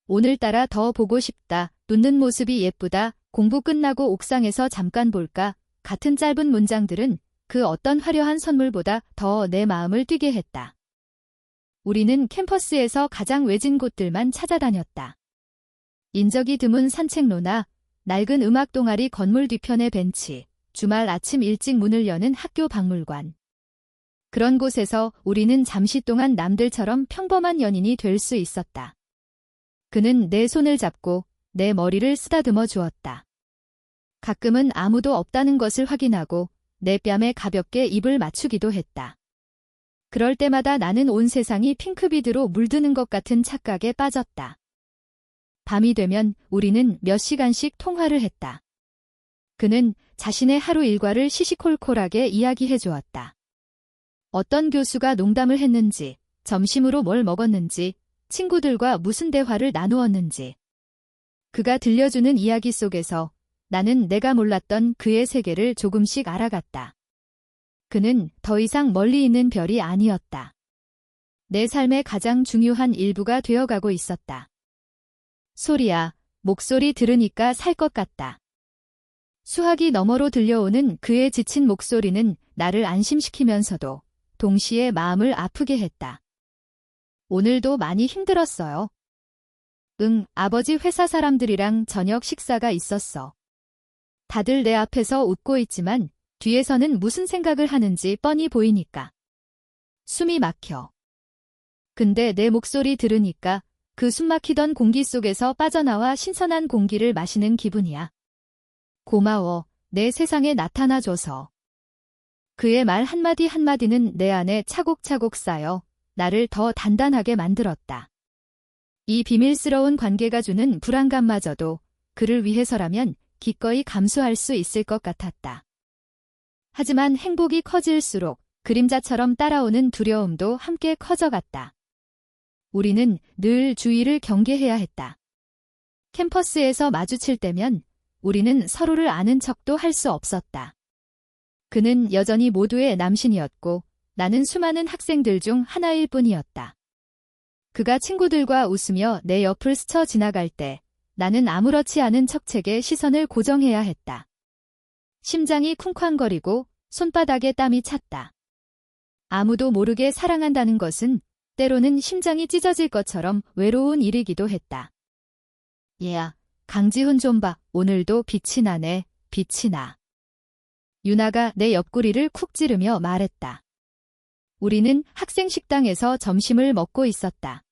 오늘따라 더 보고 싶다. 눕는 모습이 예쁘다. 공부 끝나고 옥상에서 잠깐 볼까? 같은 짧은 문장들은 그 어떤 화려한 선물보다 더 내 마음을 뛰게 했다. 우리는 캠퍼스에서 가장 외진 곳들만 찾아다녔다. 인적이 드문 산책로나 낡은 음악 동아리 건물 뒤편의 벤치, 주말 아침 일찍 문을 여는 학교 박물관. 그런 곳에서 우리는 잠시 동안 남들처럼 평범한 연인이 될 수 있었다. 그는 내 손을 잡고 내 머리를 쓰다듬어 주었다. 가끔은 아무도 없다는 것을 확인하고 내 뺨에 가볍게 입을 맞추기도 했다. 그럴 때마다 나는 온 세상이 핑크빛으로 물드는 것 같은 착각에 빠졌다. 밤이 되면 우리는 몇 시간씩 통화를 했다. 그는 자신의 하루 일과를 시시콜콜하게 이야기해 주었다. 어떤 교수가 농담을 했는지, 점심으로 뭘 먹었는지, 친구들과 무슨 대화를 나누었는지. 그가 들려주는 이야기 속에서 나는 내가 몰랐던 그의 세계를 조금씩 알아갔다. 그는 더 이상 멀리 있는 별이 아니었다. 내 삶의 가장 중요한 일부가 되어가고 있었다. 소리야, 목소리 들으니까 살 것 같다. 수화기 너머로 들려오는 그의 지친 목소리는 나를 안심시키면서도 동시에 마음을 아프게 했다. 오늘도 많이 힘들었어요. 응, 아버지 회사 사람들이랑 저녁 식사가 있었어. 다들 내 앞에서 웃고 있지만 뒤에서는 무슨 생각을 하는지 뻔히 보이니까. 숨이 막혀. 근데 내 목소리 들으니까 그 숨막히던 공기 속에서 빠져나와 신선한 공기를 마시는 기분이야. 고마워, 내 세상에 나타나줘서. 그의 말 한마디 한마디는 내 안에 차곡차곡 쌓여 나를 더 단단하게 만들었다. 이 비밀스러운 관계가 주는 불안감마저도 그를 위해서라면 기꺼이 감수할 수 있을 것 같았다. 하지만 행복이 커질수록 그림자처럼 따라오는 두려움도 함께 커져갔다. 우리는 늘 주의를 경계해야 했다. 캠퍼스에서 마주칠 때면 우리는 서로를 아는 척도 할 수 없었다. 그는 여전히 모두의 남신이었고 나는 수많은 학생들 중 하나일 뿐이었다. 그가 친구들과 웃으며 내 옆을 스쳐 지나갈 때 나는 아무렇지 않은 척책에 시선을 고정해야 했다. 심장이 쿵쾅거리고 손바닥에 땀이 찼다. 아무도 모르게 사랑한다는 것은 때로는 심장이 찢어질 것처럼 외로운 일이기도 했다. 얘야, 강지훈 좀 봐. 오늘도 빛이 나네. 빛이 나. 유나가 내 옆구리를 쿡 찌르며 말했다. 우리는 학생 식당에서 점심을 먹고 있었다.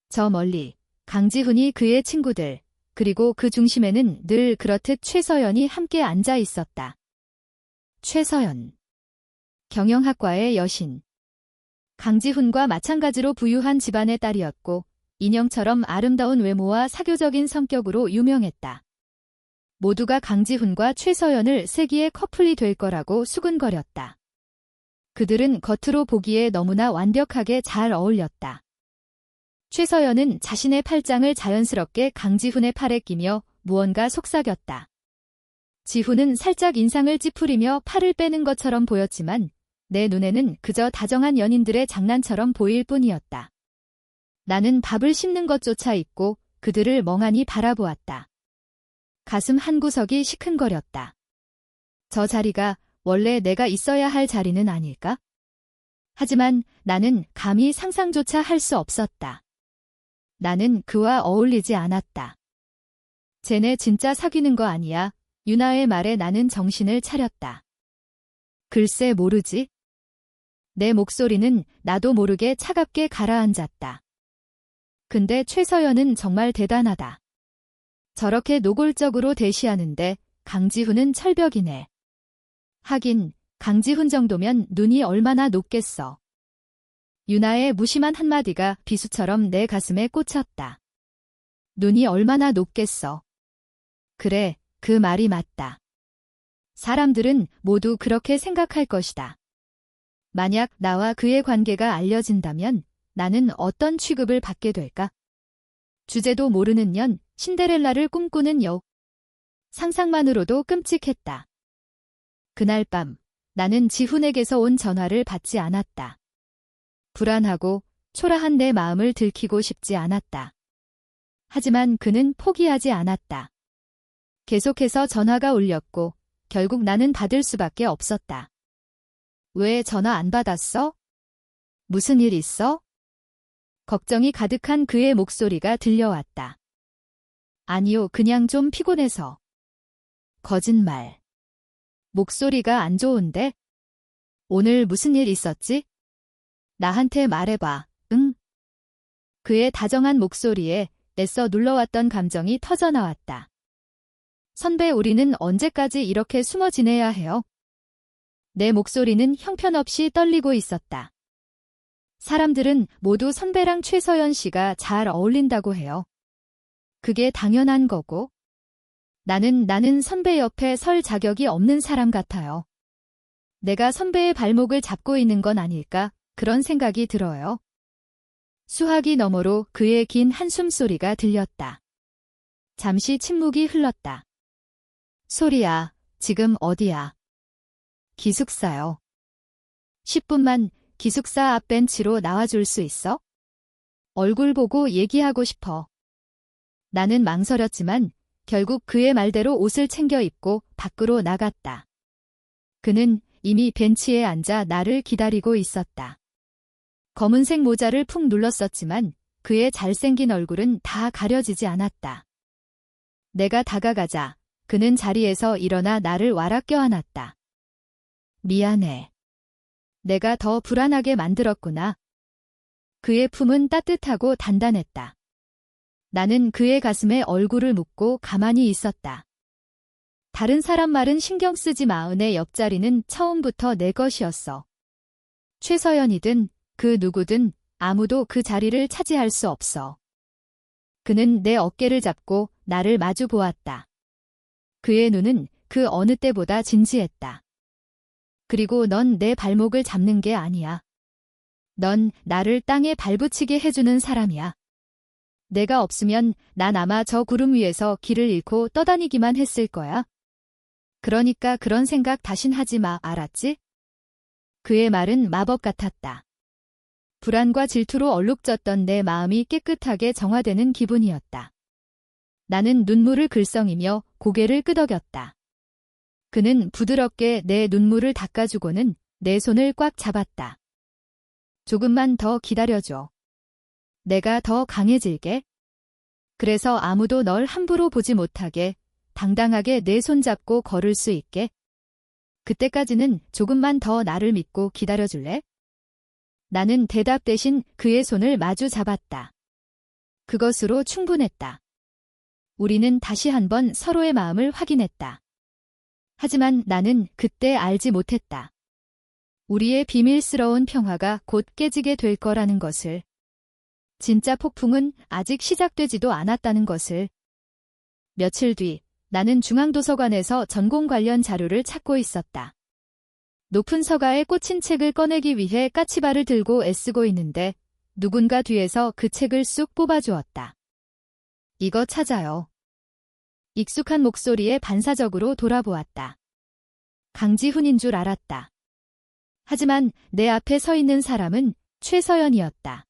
저 멀리 강지훈이 그의 친구들, 그리고 그 중심에는 늘 그렇듯 최서연이 함께 앉아 있었다. 최서연. 경영학과의 여신. 강지훈과 마찬가지로 부유한 집안의 딸이었고 인형처럼 아름다운 외모와 사교적인 성격으로 유명했다. 모두가 강지훈과 최서연을 세기의 커플이 될 거라고 수근거렸다. 그들은 겉으로 보기에 너무나 완벽하게 잘 어울렸다. 최서연은 자신의 팔짱을 자연스럽게 강지훈의 팔에 끼며 무언가 속삭였다. 지훈은 살짝 인상을 찌푸리며 팔을 빼는 것처럼 보였지만 내 눈에는 그저 다정한 연인들의 장난처럼 보일 뿐이었다. 나는 밥을 씹는 것조차 잊고 그들을 멍하니 바라보았다. 가슴 한구석이 시큰거렸다. 저 자리가 원래 내가 있어야 할 자리는 아닐까? 하지만 나는 감히 상상조차 할 수 없었다. 나는 그와 어울리지 않았다. 쟤네 진짜 사귀는 거 아니야? 유나의 말에 나는 정신을 차렸다. 글쎄 모르지? 내 목소리는 나도 모르게 차갑게 가라앉았다. 근데 최서연은 정말 대단하다. 저렇게 노골적으로 대시하는데 강지훈은 철벽이네. 하긴 강지훈 정도면 눈이 얼마나 높겠어. 유나의 무심한 한마디가 비수처럼 내 가슴에 꽂혔다. 눈이 얼마나 높겠어. 그래, 그 말이 맞다. 사람들은 모두 그렇게 생각할 것이다. 만약 나와 그의 관계가 알려진다면 나는 어떤 취급을 받게 될까? 주제도 모르는 년, 신데렐라를 꿈꾸는 여우. 상상만으로도 끔찍했다. 그날 밤, 나는 지훈에게서 온 전화를 받지 않았다. 불안하고 초라한 내 마음을 들키고 싶지 않았다. 하지만 그는 포기하지 않았다. 계속해서 전화가 울렸고 결국 나는 받을 수밖에 없었다. 왜 전화 안 받았어? 무슨 일 있어? 걱정이 가득한 그의 목소리가 들려왔다. 아니요, 그냥 좀 피곤해서. 거짓말. 목소리가 안 좋은데? 오늘 무슨 일 있었지? 나한테 말해봐, 응? 그의 다정한 목소리에 애써 눌러왔던 감정이 터져나왔다. 선배, 우리는 언제까지 이렇게 숨어 지내야 해요? 내 목소리는 형편없이 떨리고 있었다. 사람들은 모두 선배랑 최서연 씨가 잘 어울린다고 해요. 그게 당연한 거고. 나는 선배 옆에 설 자격이 없는 사람 같아요. 내가 선배의 발목을 잡고 있는 건 아닐까, 그런 생각이 들어요. 수화기 너머로 그의 긴 한숨 소리가 들렸다. 잠시 침묵이 흘렀다. 소리야, 지금 어디야? 기숙사요. 10분만 기숙사 앞 벤치로 나와줄 수 있어? 얼굴 보고 얘기하고 싶어. 나는 망설였지만 결국 그의 말대로 옷을 챙겨 입고 밖으로 나갔다. 그는 이미 벤치에 앉아 나를 기다리고 있었다. 검은색 모자를 푹 눌렀었지만 그의 잘생긴 얼굴은 다 가려지지 않았다. 내가 다가가자 그는 자리에서 일어나 나를 와락 껴안았다. 미안해. 내가 더 불안하게 만들었구나. 그의 품은 따뜻하고 단단했다. 나는 그의 가슴에 얼굴을 묻고 가만히 있었다. 다른 사람 말은 신경 쓰지 마. 은의 옆자리는 처음부터 내 것이었어. 최서연이든 그 누구든 아무도 그 자리를 차지할 수 없어. 그는 내 어깨를 잡고 나를 마주 보았다. 그의 눈은 그 어느 때보다 진지했다. 그리고 넌 내 발목을 잡는 게 아니야. 넌 나를 땅에 발붙이게 해주는 사람이야. 내가 없으면 난 아마 저 구름 위에서 길을 잃고 떠다니기만 했을 거야. 그러니까 그런 생각 다신 하지 마, 알았지? 그의 말은 마법 같았다. 불안과 질투로 얼룩졌던 내 마음이 깨끗하게 정화되는 기분이었다. 나는 눈물을 글썽이며 고개를 끄덕였다. 그는 부드럽게 내 눈물을 닦아주고는 내 손을 꽉 잡았다. 조금만 더 기다려줘. 내가 더 강해질게. 그래서 아무도 널 함부로 보지 못하게 당당하게 내 손 잡고 걸을 수 있게. 그때까지는 조금만 더 나를 믿고 기다려줄래? 나는 대답 대신 그의 손을 마주 잡았다. 그것으로 충분했다. 우리는 다시 한번 서로의 마음을 확인했다. 하지만 나는 그때 알지 못했다. 우리의 비밀스러운 평화가 곧 깨지게 될 거라는 것을. 진짜 폭풍은 아직 시작되지도 않았다는 것을. 며칠 뒤 나는 중앙도서관에서 전공 관련 자료를 찾고 있었다. 높은 서가에 꽂힌 책을 꺼내기 위해 까치발을 들고 애쓰고 있는데 누군가 뒤에서 그 책을 쑥 뽑아주었다. 이거 찾아요. 익숙한 목소리에 반사적으로 돌아보았다. 강지훈인 줄 알았다. 하지만 내 앞에 서 있는 사람은 최서연이었다.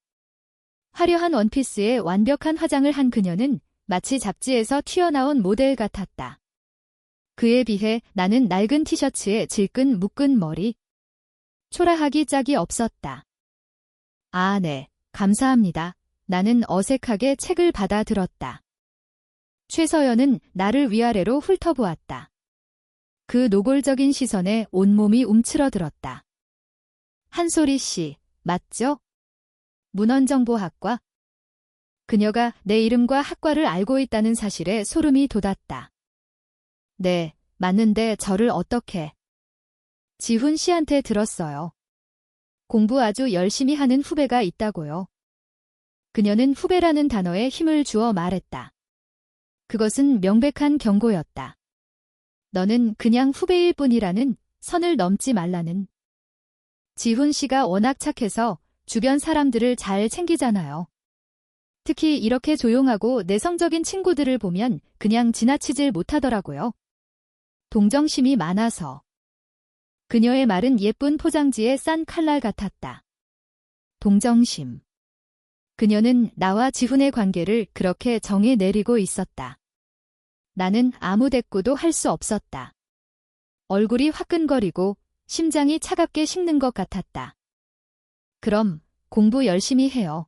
화려한 원피스에 완벽한 화장을 한 그녀는 마치 잡지에서 튀어나온 모델 같았다. 그에 비해 나는 낡은 티셔츠에 질끈 묶은 머리. 초라하기 짝이 없었다. 아, 네, 감사합니다. 나는 어색하게 책을 받아 들었다. 최서연은 나를 위아래로 훑어보았다. 그 노골적인 시선에 온몸이 움츠러들었다. 한소리 씨, 맞죠? 문헌정보학과? 그녀가 내 이름과 학과를 알고 있다는 사실에 소름이 돋았다. 네, 맞는데 저를 어떻게... 지훈 씨한테 들었어요. 공부 아주 열심히 하는 후배가 있다고요. 그녀는 후배라는 단어에 힘을 주어 말했다. 그것은 명백한 경고였다. 너는 그냥 후배일 뿐이라는, 선을 넘지 말라는. 지훈 씨가 워낙 착해서 주변 사람들을 잘 챙기잖아요. 특히 이렇게 조용하고 내성적인 친구들을 보면 그냥 지나치질 못하더라고요. 동정심이 많아서. 그녀의 말은 예쁜 포장지에 싼 칼날 같았다. 동정심. 그녀는 나와 지훈의 관계를 그렇게 정해 내리고 있었다. 나는 아무 대꾸도 할 수 없었다. 얼굴이 화끈거리고 심장이 차갑게 식는 것 같았다. 그럼 공부 열심히 해요.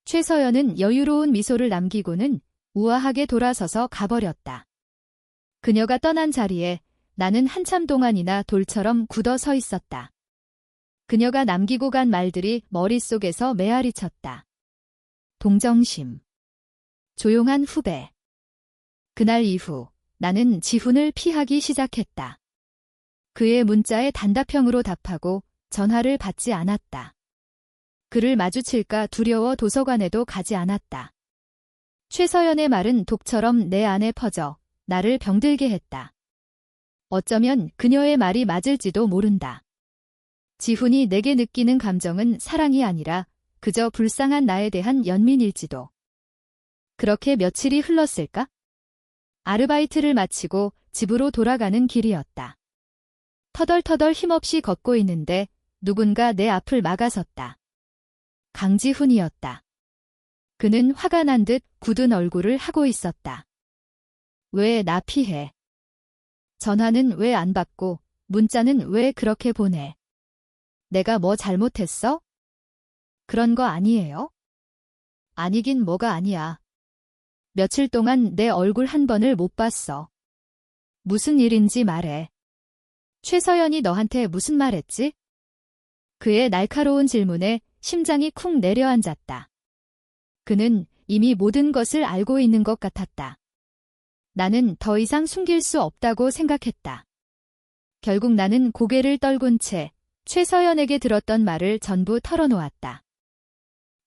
최서연은 여유로운 미소를 남기고는 우아하게 돌아서서 가버렸다. 그녀가 떠난 자리에 나는 한참 동안이나 돌처럼 굳어 서 있었다. 그녀가 남기고 간 말들이 머릿속에서 메아리 쳤다. 동정심. 조용한 후배. 그날 이후 나는 지훈을 피하기 시작했다. 그의 문자에 단답형으로 답하고 전화를 받지 않았다. 그를 마주칠까 두려워 도서관에도 가지 않았다. 최서연의 말은 독처럼 내 안에 퍼져 나를 병들게 했다. 어쩌면 그녀의 말이 맞을지도 모른다. 지훈이 내게 느끼는 감정은 사랑이 아니라 그저 불쌍한 나에 대한 연민일지도. 그렇게 며칠이 흘렀을까? 아르바이트를 마치고 집으로 돌아가는 길이었다. 터덜터덜 힘없이 걷고 있는데 누군가 내 앞을 막아섰다. 강지훈이었다. 그는 화가 난 듯 굳은 얼굴을 하고 있었다. 왜 나 피해? 전화는 왜 안 받고 문자는 왜 그렇게 보내? 내가 뭐 잘못했어? 그런 거 아니에요? 아니긴 뭐가 아니야. 며칠 동안 내 얼굴 한 번을 못 봤어. 무슨 일인지 말해. 최서연이 너한테 무슨 말 했지? 그의 날카로운 질문에 심장이 쿵 내려앉았다. 그는 이미 모든 것을 알고 있는 것 같았다. 나는 더 이상 숨길 수 없다고 생각했다. 결국 나는 고개를 떨군 채 최서연에게 들었던 말을 전부 털어놓았다.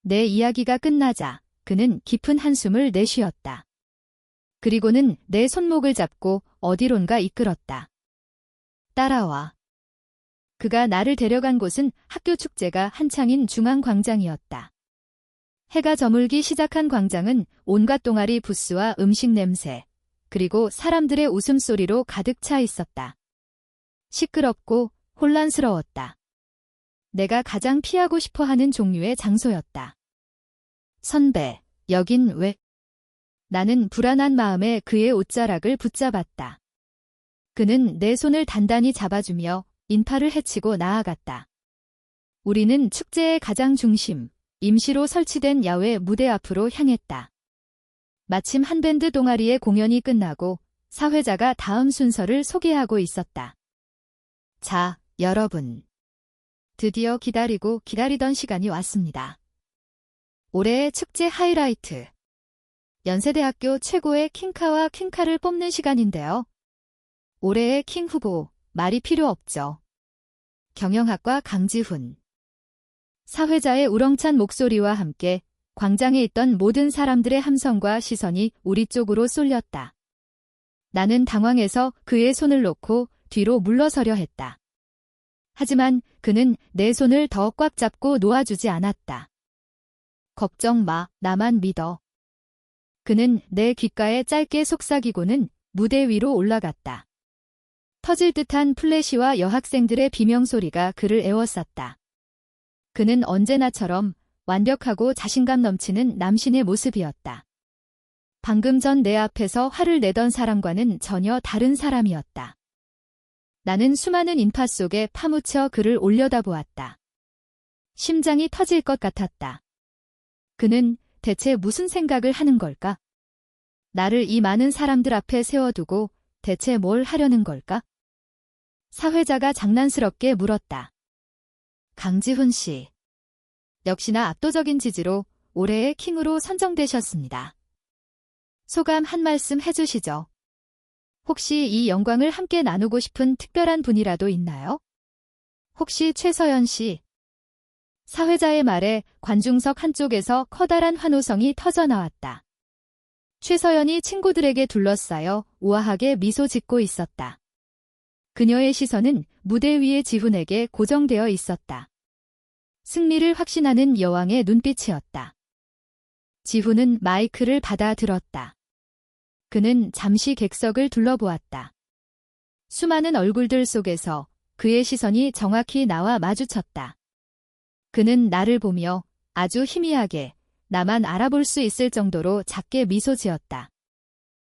내 이야기가 끝나자 그는 깊은 한숨을 내쉬었다. 그리고는 내 손목을 잡고 어디론가 이끌었다. 따라와. 그가 나를 데려간 곳은 학교 축제가 한창인 중앙광장이었다. 해가 저물기 시작한 광장은 온갖 동아리 부스와 음식 냄새, 그리고 사람들의 웃음소리로 가득 차 있었다. 시끄럽고 혼란스러웠다. 내가 가장 피하고 싶어 하는 종류의 장소였다. 선배, 여긴 왜? 나는 불안한 마음에 그의 옷자락을 붙잡았다. 그는 내 손을 단단히 잡아주며 인파를 헤치고 나아갔다. 우리는 축제의 가장 중심, 임시로 설치된 야외 무대 앞으로 향했다. 마침 한 밴드 동아리의 공연이 끝나고 사회자가 다음 순서를 소개하고 있었다. 자, 여러분. 드디어 기다리고 기다리던 시간이 왔습니다. 올해의 축제 하이라이트. 연세대학교 최고의 킹카와 퀸카를 뽑는 시간인데요. 올해의 킹 후보, 말이 필요 없죠. 경영학과 강지훈. 사회자의 우렁찬 목소리와 함께 광장에 있던 모든 사람들의 함성과 시선이 우리 쪽으로 쏠렸다. 나는 당황해서 그의 손을 놓고 뒤로 물러서려 했다. 하지만 그는 내 손을 더 꽉 잡고 놓아주지 않았다. 걱정 마, 나만 믿어. 그는 내 귓가에 짧게 속삭이고는 무대 위로 올라갔다. 터질 듯한 플래시와 여학생들의 비명소리가 그를 에워쌌다. 그는 언제나처럼 완벽하고 자신감 넘치는 남신의 모습이었다. 방금 전 내 앞에서 화를 내던 사람과는 전혀 다른 사람이었다. 나는 수많은 인파 속에 파묻혀 그를 올려다보았다. 심장이 터질 것 같았다. 그는 대체 무슨 생각을 하는 걸까? 나를 이 많은 사람들 앞에 세워두고 대체 뭘 하려는 걸까? 사회자가 장난스럽게 물었다. 강지훈 씨. 역시나 압도적인 지지로 올해의 킹으로 선정되셨습니다. 소감 한 말씀 해주시죠. 혹시 이 영광을 함께 나누고 싶은 특별한 분이라도 있나요? 혹시 최서연 씨? 사회자의 말에 관중석 한쪽에서 커다란 환호성이 터져나왔다. 최서연이 친구들에게 둘러싸여 우아하게 미소 짓고 있었다. 그녀의 시선은 무대 위의 지훈에게 고정되어 있었다. 승리를 확신하는 여왕의 눈빛이었다. 지훈은 마이크를 받아 들었다. 그는 잠시 객석을 둘러보았다. 수많은 얼굴들 속에서 그의 시선이 정확히 나와 마주쳤다. 그는 나를 보며 아주 희미하게 나만 알아볼 수 있을 정도로 작게 미소 지었다.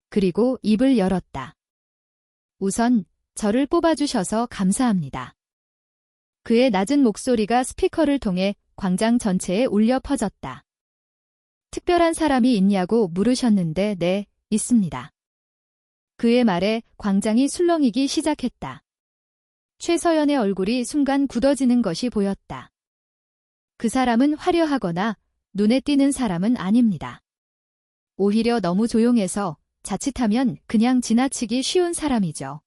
그리고 입을 열었다. 우선 저를 뽑아주셔서 감사합니다. 그의 낮은 목소리가 스피커를 통해 광장 전체에 울려 퍼졌다. 특별한 사람이 있냐고 물으셨는데 네, 있습니다. 그의 말에 광장이 술렁이기 시작했다. 최서연의 얼굴이 순간 굳어지는 것이 보였다. 그 사람은 화려하거나 눈에 띄는 사람은 아닙니다. 오히려 너무 조용해서 자칫하면 그냥 지나치기 쉬운 사람이죠.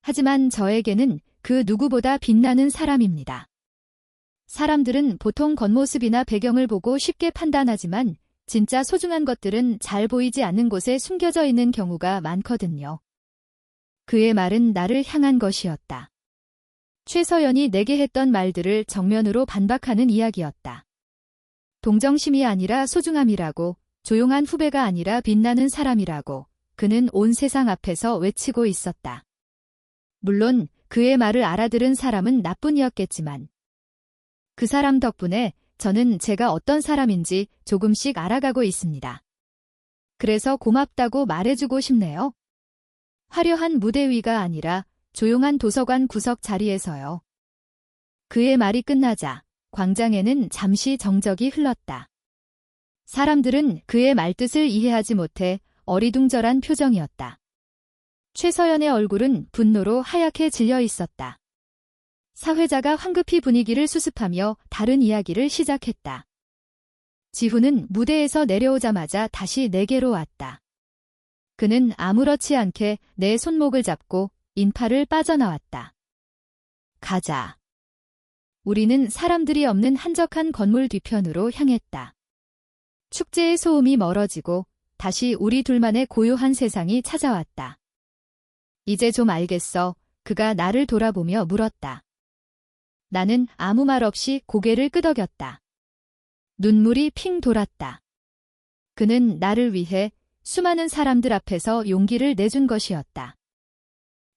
하지만 저에게는 그 누구보다 빛나는 사람입니다. 사람들은 보통 겉모습이나 배경을 보고 쉽게 판단하지만 진짜 소중한 것들은 잘 보이지 않는 곳에 숨겨져 있는 경우가 많거든요. 그의 말은 나를 향한 것이었다. 최서연이 내게 했던 말들을 정면으로 반박하는 이야기였다. 동정심이 아니라 소중함이라고, 조용한 후배가 아니라 빛나는 사람이라고 그는 온 세상 앞에서 외치고 있었다. 물론 그의 말을 알아들은 사람은 나뿐이었겠지만 그 사람 덕분에 저는 제가 어떤 사람인지 조금씩 알아가고 있습니다. 그래서 고맙다고 말해주고 싶네요. 화려한 무대 위가 아니라 조용한 도서관 구석 자리에서요. 그의 말이 끝나자 광장에는 잠시 정적이 흘렀다. 사람들은 그의 말뜻을 이해하지 못해 어리둥절한 표정이었다. 최서연의 얼굴은 분노로 하얗게 질려 있었다. 사회자가 황급히 분위기를 수습하며 다른 이야기를 시작했다. 지훈은 무대에서 내려오자마자 다시 내게로 왔다. 그는 아무렇지 않게 내 손목을 잡고 인파를 빠져나왔다. 가자. 우리는 사람들이 없는 한적한 건물 뒤편으로 향했다. 축제의 소음이 멀어지고 다시 우리 둘만의 고요한 세상이 찾아왔다. 이제 좀 알겠어. 그가 나를 돌아보며 물었다. 나는 아무 말 없이 고개를 끄덕였다. 눈물이 핑 돌았다. 그는 나를 위해 수많은 사람들 앞에서 용기를 내준 것이었다.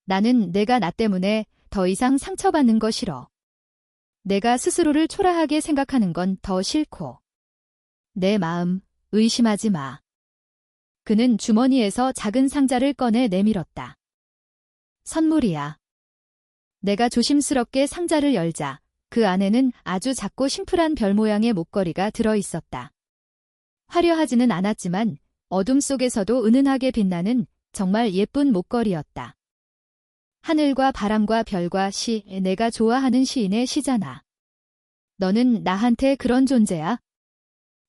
나는 내가 나 때문에 더 이상 상처받는 거 싫어. 내가 스스로를 초라하게 생각하는 건 더 싫고. 내 마음 의심하지 마. 그는 주머니에서 작은 상자를 꺼내 내밀었다. 선물이야. 내가 조심스럽게 상자를 열자 그 안에는 아주 작고 심플한 별 모양의 목걸이가 들어 있었다. 화려하지는 않았지만 어둠 속에서도 은은하게 빛나는 정말 예쁜 목걸이였다. 하늘과 바람과 별과 시, 내가 좋아하는 시인의 시잖아. 너는 나한테 그런 존재야.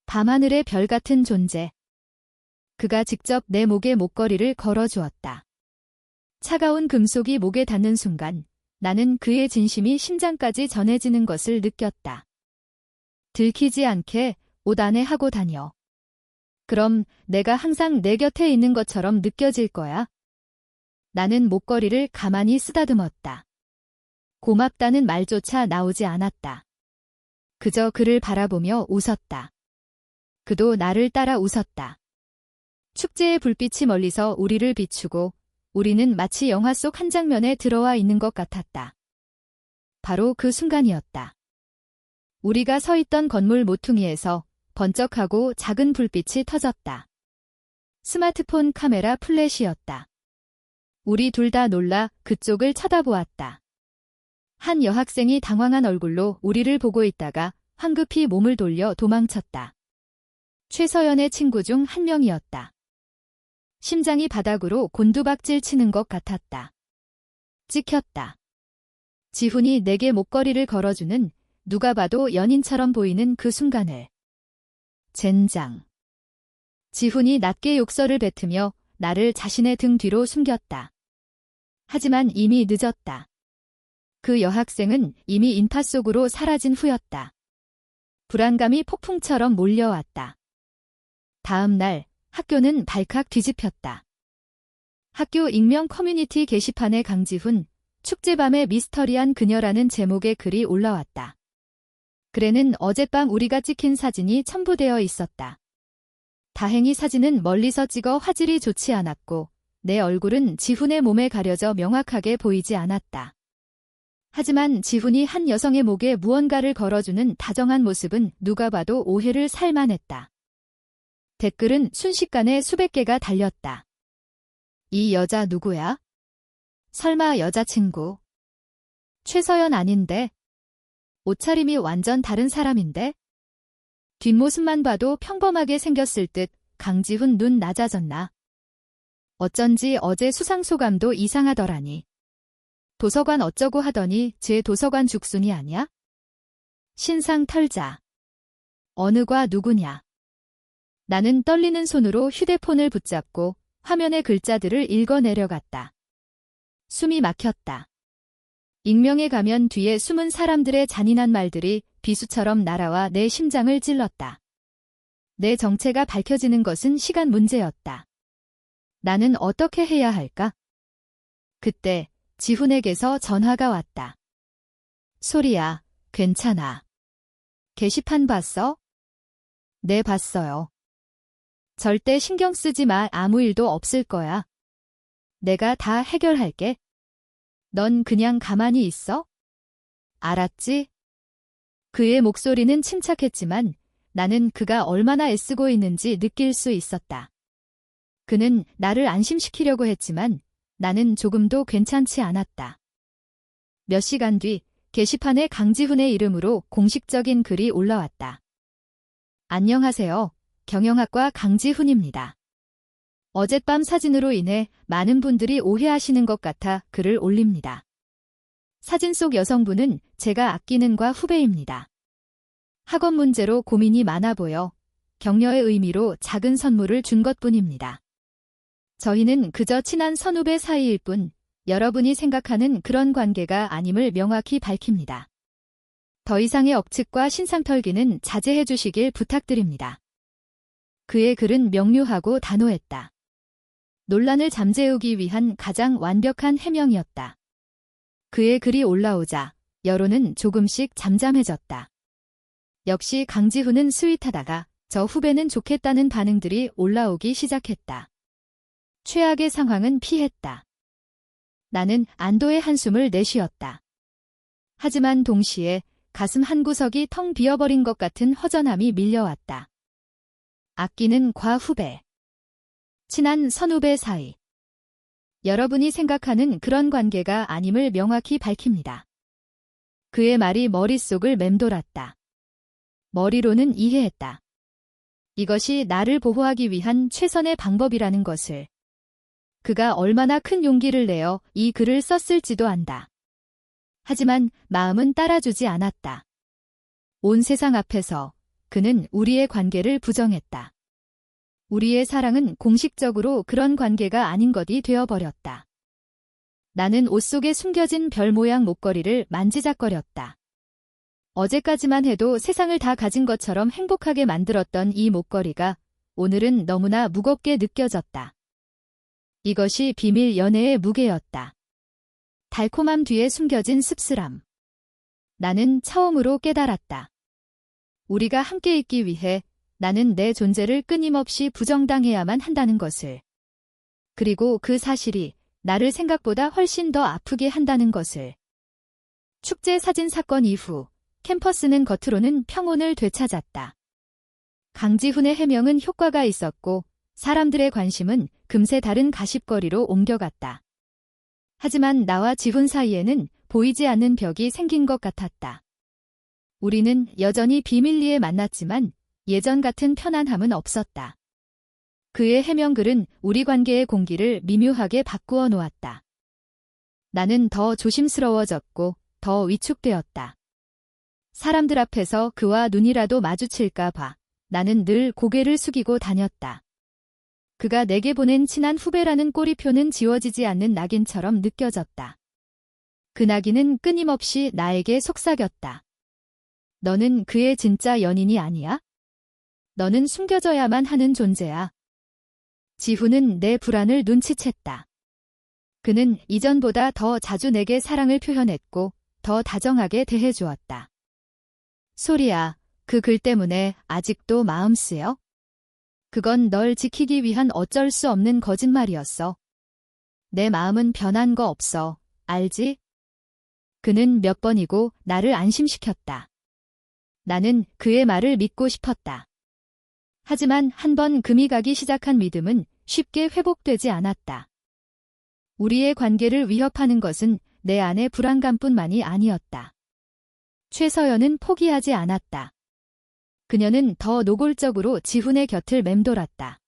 밤하늘의 별 같은 존재. 그가 직접 내 목에 목걸이를 걸어주었다. 차가운 금속이 목에 닿는 순간 나는 그의 진심이 심장까지 전해지는 것을 느꼈다. 들키지 않게 옷 안에 하고 다녀. 그럼 내가 항상 내 곁에 있는 것처럼 느껴질 거야. 나는 목걸이를 가만히 쓰다듬었다. 고맙다는 말조차 나오지 않았다. 그저 그를 바라보며 웃었다. 그도 나를 따라 웃었다. 축제의 불빛이 멀리서 우리를 비추고 우리는 마치 영화 속 한 장면에 들어와 있는 것 같았다. 바로 그 순간이었다. 우리가 서 있던 건물 모퉁이에서 번쩍하고 작은 불빛이 터졌다. 스마트폰 카메라 플래시였다. 우리 둘 다 놀라 그쪽을 쳐다보았다. 한 여학생이 당황한 얼굴로 우리를 보고 있다가 황급히 몸을 돌려 도망쳤다. 최서연의 친구 중 한 명이었다. 심장이 바닥으로 곤두박질 치는 것 같았다. 찍혔다. 지훈이 내게 목걸이를 걸어주는 누가 봐도 연인처럼 보이는 그 순간을. 젠장. 지훈이 낮게 욕설을 뱉으며 나를 자신의 등 뒤로 숨겼다. 하지만 이미 늦었다. 그 여학생은 이미 인파 속으로 사라진 후였다. 불안감이 폭풍처럼 몰려왔다. 다음 날 학교는 발칵 뒤집혔다. 학교 익명 커뮤니티 게시판에 강지훈, 축제밤의 미스터리한 그녀라는 제목의 글이 올라왔다. 글에는 어젯밤 우리가 찍힌 사진이 첨부되어 있었다. 다행히 사진은 멀리서 찍어 화질이 좋지 않았고 내 얼굴은 지훈의 몸에 가려져 명확하게 보이지 않았다. 하지만 지훈이 한 여성의 목에 무언가를 걸어주는 다정한 모습은 누가 봐도 오해를 살만했다. 댓글은 순식간에 수백 개가 달렸다. 이 여자 누구야? 설마 여자친구? 최서연 아닌데? 옷차림이 완전 다른 사람인데? 뒷모습만 봐도 평범하게 생겼을 듯 강지훈 눈 낮아졌나? 어쩐지 어제 수상소감도 이상하더라니. 도서관 어쩌고 하더니 제 도서관 죽순이 아니야? 신상 털자. 어느 과 누구냐? 나는 떨리는 손으로 휴대폰을 붙잡고 화면의 글자들을 읽어내려갔다. 숨이 막혔다. 익명에 가면 뒤에 숨은 사람들의 잔인한 말들이 비수처럼 날아와 내 심장을 찔렀다. 내 정체가 밝혀지는 것은 시간 문제였다. 나는 어떻게 해야 할까? 그때 지훈에게서 전화가 왔다. 소리야, 괜찮아. 게시판 봤어? 네, 봤어요. 절대 신경 쓰지 마. 아무 일도 없을 거야. 내가 다 해결할게. 넌 그냥 가만히 있어? 알았지? 그의 목소리는 침착했지만 나는 그가 얼마나 애쓰고 있는지 느낄 수 있었다. 그는 나를 안심시키려고 했지만 나는 조금도 괜찮지 않았다. 몇 시간 뒤 게시판에 강지훈의 이름으로 공식적인 글이 올라왔다. 안녕하세요. 경영학과 강지훈입니다. 어젯밤 사진으로 인해 많은 분들이 오해하시는 것 같아 글을 올립니다. 사진 속 여성분은 제가 아끼는 과 후배입니다. 학업 문제로 고민이 많아 보여 격려의 의미로 작은 선물을 준 것뿐입니다. 저희는 그저 친한 선후배 사이일 뿐 여러분이 생각하는 그런 관계가 아님을 명확히 밝힙니다. 더 이상의 억측과 신상털기는 자제해 주시길 부탁드립니다. 그의 글은 명료하고 단호했다. 논란을 잠재우기 위한 가장 완벽한 해명이었다. 그의 글이 올라오자 여론은 조금씩 잠잠해졌다. 역시 강지훈은 스윗하다가 저 후배는 좋겠다는 반응들이 올라오기 시작했다. 최악의 상황은 피했다. 나는 안도의 한숨을 내쉬었다. 하지만 동시에 가슴 한구석이 텅 비어버린 것 같은 허전함이 밀려왔다. 아끼는 과 후배. 친한 선후배 사이. 여러분이 생각하는 그런 관계가 아님을 명확히 밝힙니다. 그의 말이 머릿속을 맴돌았다. 머리로는 이해했다. 이것이 나를 보호하기 위한 최선의 방법이라는 것을. 그가 얼마나 큰 용기를 내어 이 글을 썼을지도 안다. 하지만 마음은 따라주지 않았다. 온 세상 앞에서 그는 우리의 관계를 부정했다. 우리의 사랑은 공식적으로 그런 관계가 아닌 것이 되어버렸다. 나는 옷 속에 숨겨진 별 모양 목걸이를 만지작거렸다. 어제까지만 해도 세상을 다 가진 것처럼 행복하게 만들었던 이 목걸이가 오늘은 너무나 무겁게 느껴졌다. 이것이 비밀 연애의 무게였다. 달콤함 뒤에 숨겨진 씁쓸함. 나는 처음으로 깨달았다. 우리가 함께 있기 위해 나는 내 존재를 끊임없이 부정당해야만 한다는 것을. 그리고 그 사실이 나를 생각보다 훨씬 더 아프게 한다는 것을. 축제 사진 사건 이후 캠퍼스는 겉으로는 평온을 되찾았다. 강지훈의 해명은 효과가 있었고 사람들의 관심은 금세 다른 가십거리로 옮겨갔다. 하지만 나와 지훈 사이에는 보이지 않는 벽이 생긴 것 같았다. 우리는 여전히 비밀리에 만났지만 예전 같은 편안함은 없었다. 그의 해명글은 우리 관계의 공기를 미묘하게 바꾸어 놓았다. 나는 더 조심스러워졌고 더 위축되었다. 사람들 앞에서 그와 눈이라도 마주칠까 봐 나는 늘 고개를 숙이고 다녔다. 그가 내게 보낸 친한 후배라는 꼬리표는 지워지지 않는 낙인처럼 느껴졌다. 그 낙인은 끊임없이 나에게 속삭였다. 너는 그의 진짜 연인이 아니야? 너는 숨겨져야만 하는 존재야. 지훈은 내 불안을 눈치챘다. 그는 이전보다 더 자주 내게 사랑을 표현했고 더 다정하게 대해주었다. 소리야, 그 글 때문에 아직도 마음 쓰여? 그건 널 지키기 위한 어쩔 수 없는 거짓말이었어. 내 마음은 변한 거 없어, 알지? 그는 몇 번이고 나를 안심시켰다. 나는 그의 말을 믿고 싶었다. 하지만 한 번 금이 가기 시작한 믿음은 쉽게 회복되지 않았다. 우리의 관계를 위협하는 것은 내 안의 불안감뿐만이 아니었다. 최서연은 포기하지 않았다. 그녀는 더 노골적으로 지훈의 곁을 맴돌았다.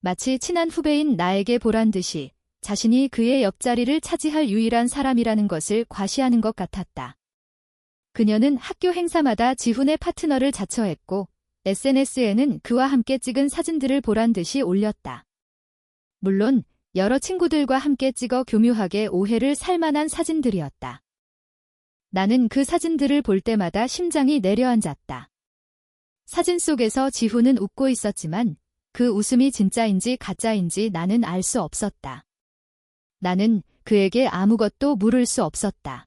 마치 친한 후배인 나에게 보란 듯이 자신이 그의 옆자리를 차지할 유일한 사람이라는 것을 과시하는 것 같았다. 그녀는 학교 행사마다 지훈의 파트너를 자처했고 SNS에는 그와 함께 찍은 사진들을 보란 듯이 올렸다. 물론 여러 친구들과 함께 찍어 교묘하게 오해를 살 만한 사진들이었다. 나는 그 사진들을 볼 때마다 심장이 내려앉았다. 사진 속에서 지훈은 웃고 있었지만 그 웃음이 진짜인지 가짜인지 나는 알 수 없었다. 나는 그에게 아무것도 물을 수 없었다.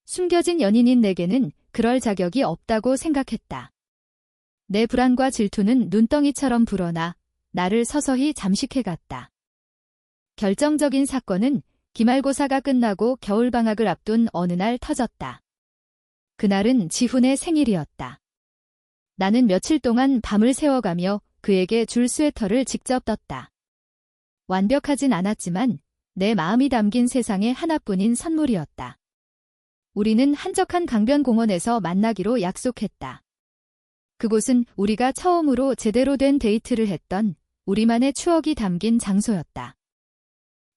숨겨진 연인인 내게는 그럴 자격이 없다고 생각했다. 내 불안과 질투는 눈덩이처럼 불어나 나를 서서히 잠식해갔다. 결정적인 사건은 기말고사가 끝나고 겨울방학을 앞둔 어느 날 터졌다. 그날은 지훈의 생일이었다. 나는 며칠 동안 밤을 새워가며 그에게 줄 스웨터를 직접 떴다. 완벽하진 않았지만 내 마음이 담긴 세상에 하나뿐인 선물이었다. 우리는 한적한 강변공원에서 만나기로 약속했다. 그곳은 우리가 처음으로 제대로 된 데이트를 했던 우리만의 추억이 담긴 장소였다.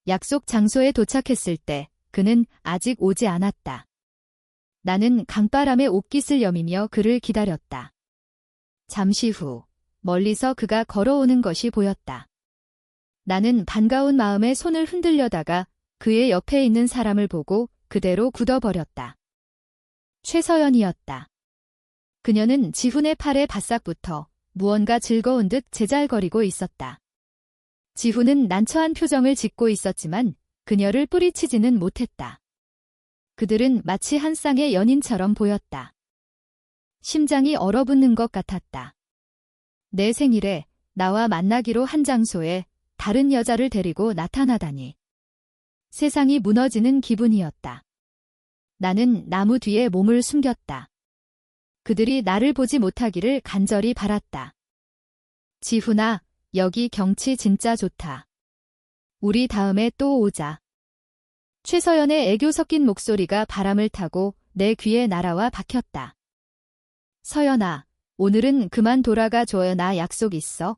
약속 장소에 도착했을 때 그는 아직 오지 않았다. 나는 강바람에 옷깃을 여미며 그를 기다렸다. 잠시 후 멀리서 그가 걸어오는 것이 보였다. 나는 반가운 마음에 손을 흔들려다가 그의 옆에 있는 사람을 보고 그대로 굳어버렸다. 최서연이었다. 그녀는 지훈의 팔에 바싹 붙어 무언가 즐거운 듯 제잘거리고 있었다. 지훈은 난처한 표정을 짓고 있었지만 그녀를 뿌리치지는 못했다. 그들은 마치 한 쌍의 연인처럼 보였다. 심장이 얼어붙는 것 같았다. 내 생일에 나와 만나기로 한 장소에 다른 여자를 데리고 나타나다니. 세상이 무너지는 기분이었다. 나는 나무 뒤에 몸을 숨겼다. 그들이 나를 보지 못하기를 간절히 바랐다. 지훈아, 여기 경치 진짜 좋다. 우리 다음에 또 오자. 최서연의 애교 섞인 목소리가 바람을 타고 내 귀에 날아와 박혔다. 서연아, 오늘은 그만 돌아가 줘요. 나 약속 있어.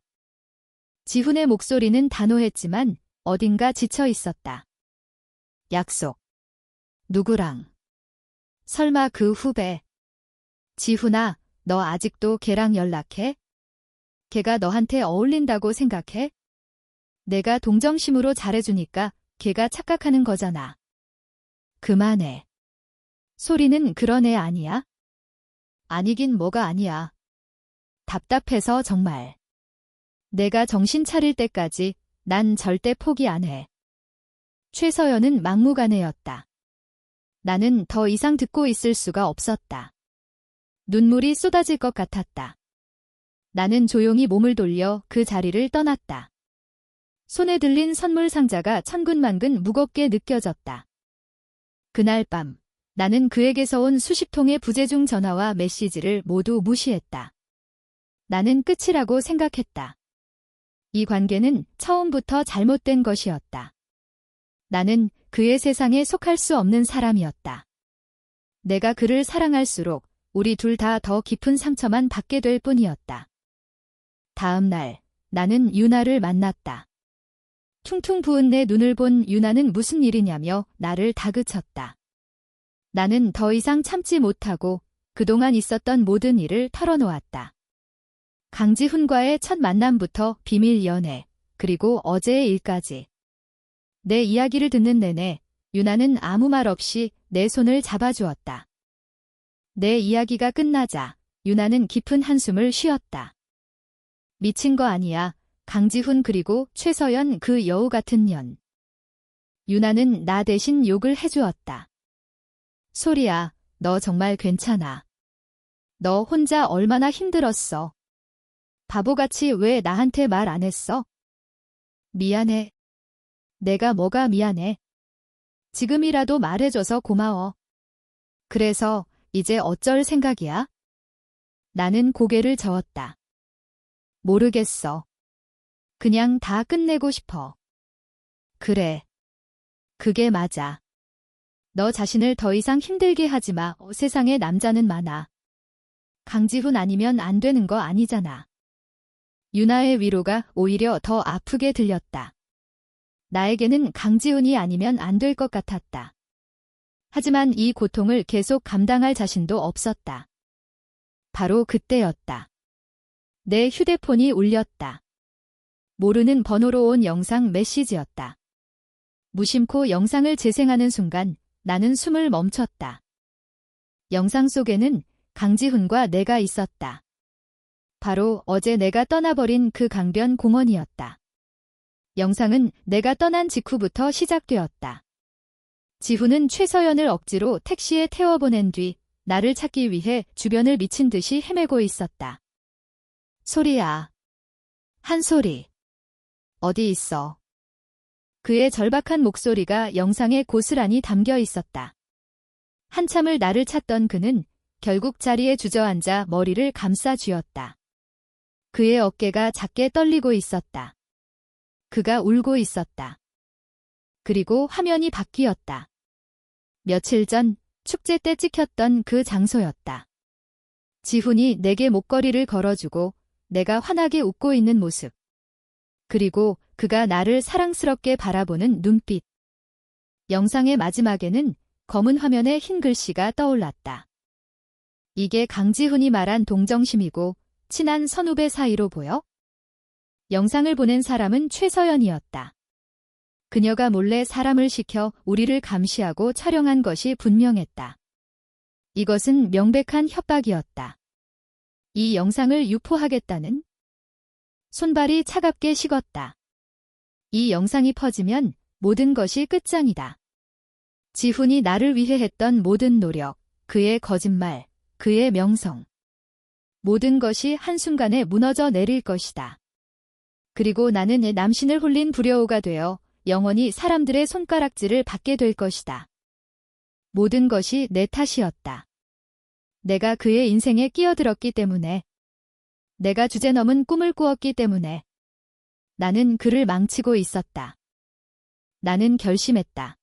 지훈의 목소리는 단호했지만 어딘가 지쳐 있었다. 약속. 누구랑? 설마 그 후배. 지훈아, 너 아직도 걔랑 연락해? 걔가 너한테 어울린다고 생각해? 내가 동정심으로 잘해주니까 걔가 착각하는 거잖아. 그만해. 소리는 그런 애 아니야? 아니긴 뭐가 아니야. 답답해서 정말. 내가 정신 차릴 때까지 난 절대 포기 안 해. 최서연은 막무가내였다. 나는 더 이상 듣고 있을 수가 없었다. 눈물이 쏟아질 것 같았다. 나는 조용히 몸을 돌려 그 자리를 떠났다. 손에 들린 선물 상자가 천근만근 무겁게 느껴졌다. 그날 밤, 나는 그에게서 온 수십 통의 부재중 전화와 메시지를 모두 무시했다. 나는 끝이라고 생각했다. 이 관계는 처음부터 잘못된 것이었다. 나는 그의 세상에 속할 수 없는 사람이었다. 내가 그를 사랑할수록 우리 둘 다 더 깊은 상처만 받게 될 뿐이었다. 다음 날, 나는 유나를 만났다. 퉁퉁 부은 내 눈을 본 유나는 무슨 일이냐며 나를 다그쳤다. 나는 더 이상 참지 못하고 그동안 있었던 모든 일을 털어놓았다. 강지훈과의 첫 만남부터 비밀 연애, 그리고 어제의 일까지. 내 이야기를 듣는 내내 유나는 아무 말 없이 내 손을 잡아주었다. 내 이야기가 끝나자 유나는 깊은 한숨을 쉬었다. 미친 거 아니야. 강지훈 그리고 최서연 그 여우 같은 년. 유나는 나 대신 욕을 해주었다. 소리야, 너 정말 괜찮아. 너 혼자 얼마나 힘들었어. 바보같이 왜 나한테 말 안 했어? 미안해. 내가 뭐가 미안해. 지금이라도 말해줘서 고마워. 그래서 이제 어쩔 생각이야? 나는 고개를 저었다. 모르겠어. 그냥 다 끝내고 싶어. 그래. 그게 맞아. 너 자신을 더 이상 힘들게 하지 마. 세상에 남자는 많아. 강지훈 아니면 안 되는 거 아니잖아. 유나의 위로가 오히려 더 아프게 들렸다. 나에게는 강지훈이 아니면 안 될 것 같았다. 하지만 이 고통을 계속 감당할 자신도 없었다. 바로 그때였다. 내 휴대폰이 울렸다. 모르는 번호로 온 영상 메시지였다. 무심코 영상을 재생하는 순간 나는 숨을 멈췄다. 영상 속에는 강지훈과 내가 있었다. 바로 어제 내가 떠나버린 그 강변 공원이었다. 영상은 내가 떠난 직후부터 시작되었다. 지훈은 최서연을 억지로 택시에 태워보낸 뒤 나를 찾기 위해 주변을 미친 듯이 헤매고 있었다. 소리야. 한소리. 어디 있어? 그의 절박한 목소리가 영상에 고스란히 담겨 있었다. 한참을 나를 찾던 그는 결국 자리에 주저앉아 머리를 감싸 쥐었다. 그의 어깨가 작게 떨리고 있었다. 그가 울고 있었다. 그리고 화면이 바뀌었다. 며칠 전 축제 때 찍혔던 그 장소였다. 지훈이 내게 목걸이를 걸어주고 내가 환하게 웃고 있는 모습. 그리고 그가 나를 사랑스럽게 바라보는 눈빛. 영상의 마지막에는 검은 화면에 흰 글씨가 떠올랐다. 이게 강지훈이 말한 동정심이고 친한 선후배 사이로 보여? 영상을 보낸 사람은 최서연이었다. 그녀가 몰래 사람을 시켜 우리를 감시하고 촬영한 것이 분명했다. 이것은 명백한 협박이었다. 이 영상을 유포하겠다는? 손발이 차갑게 식었다. 이 영상이 퍼지면 모든 것이 끝장이다. 지훈이 나를 위해 했던 모든 노력, 그의 거짓말, 그의 명성. 모든 것이 한순간에 무너져 내릴 것이다. 그리고 나는 남신을 홀린 불효가 되어 영원히 사람들의 손가락질을 받게 될 것이다. 모든 것이 내 탓이었다. 내가 그의 인생에 끼어들었기 때문에. 내가 주제넘은 꿈을 꾸었기 때문에. 나는 그를 망치고 있었다. 나는 결심했다.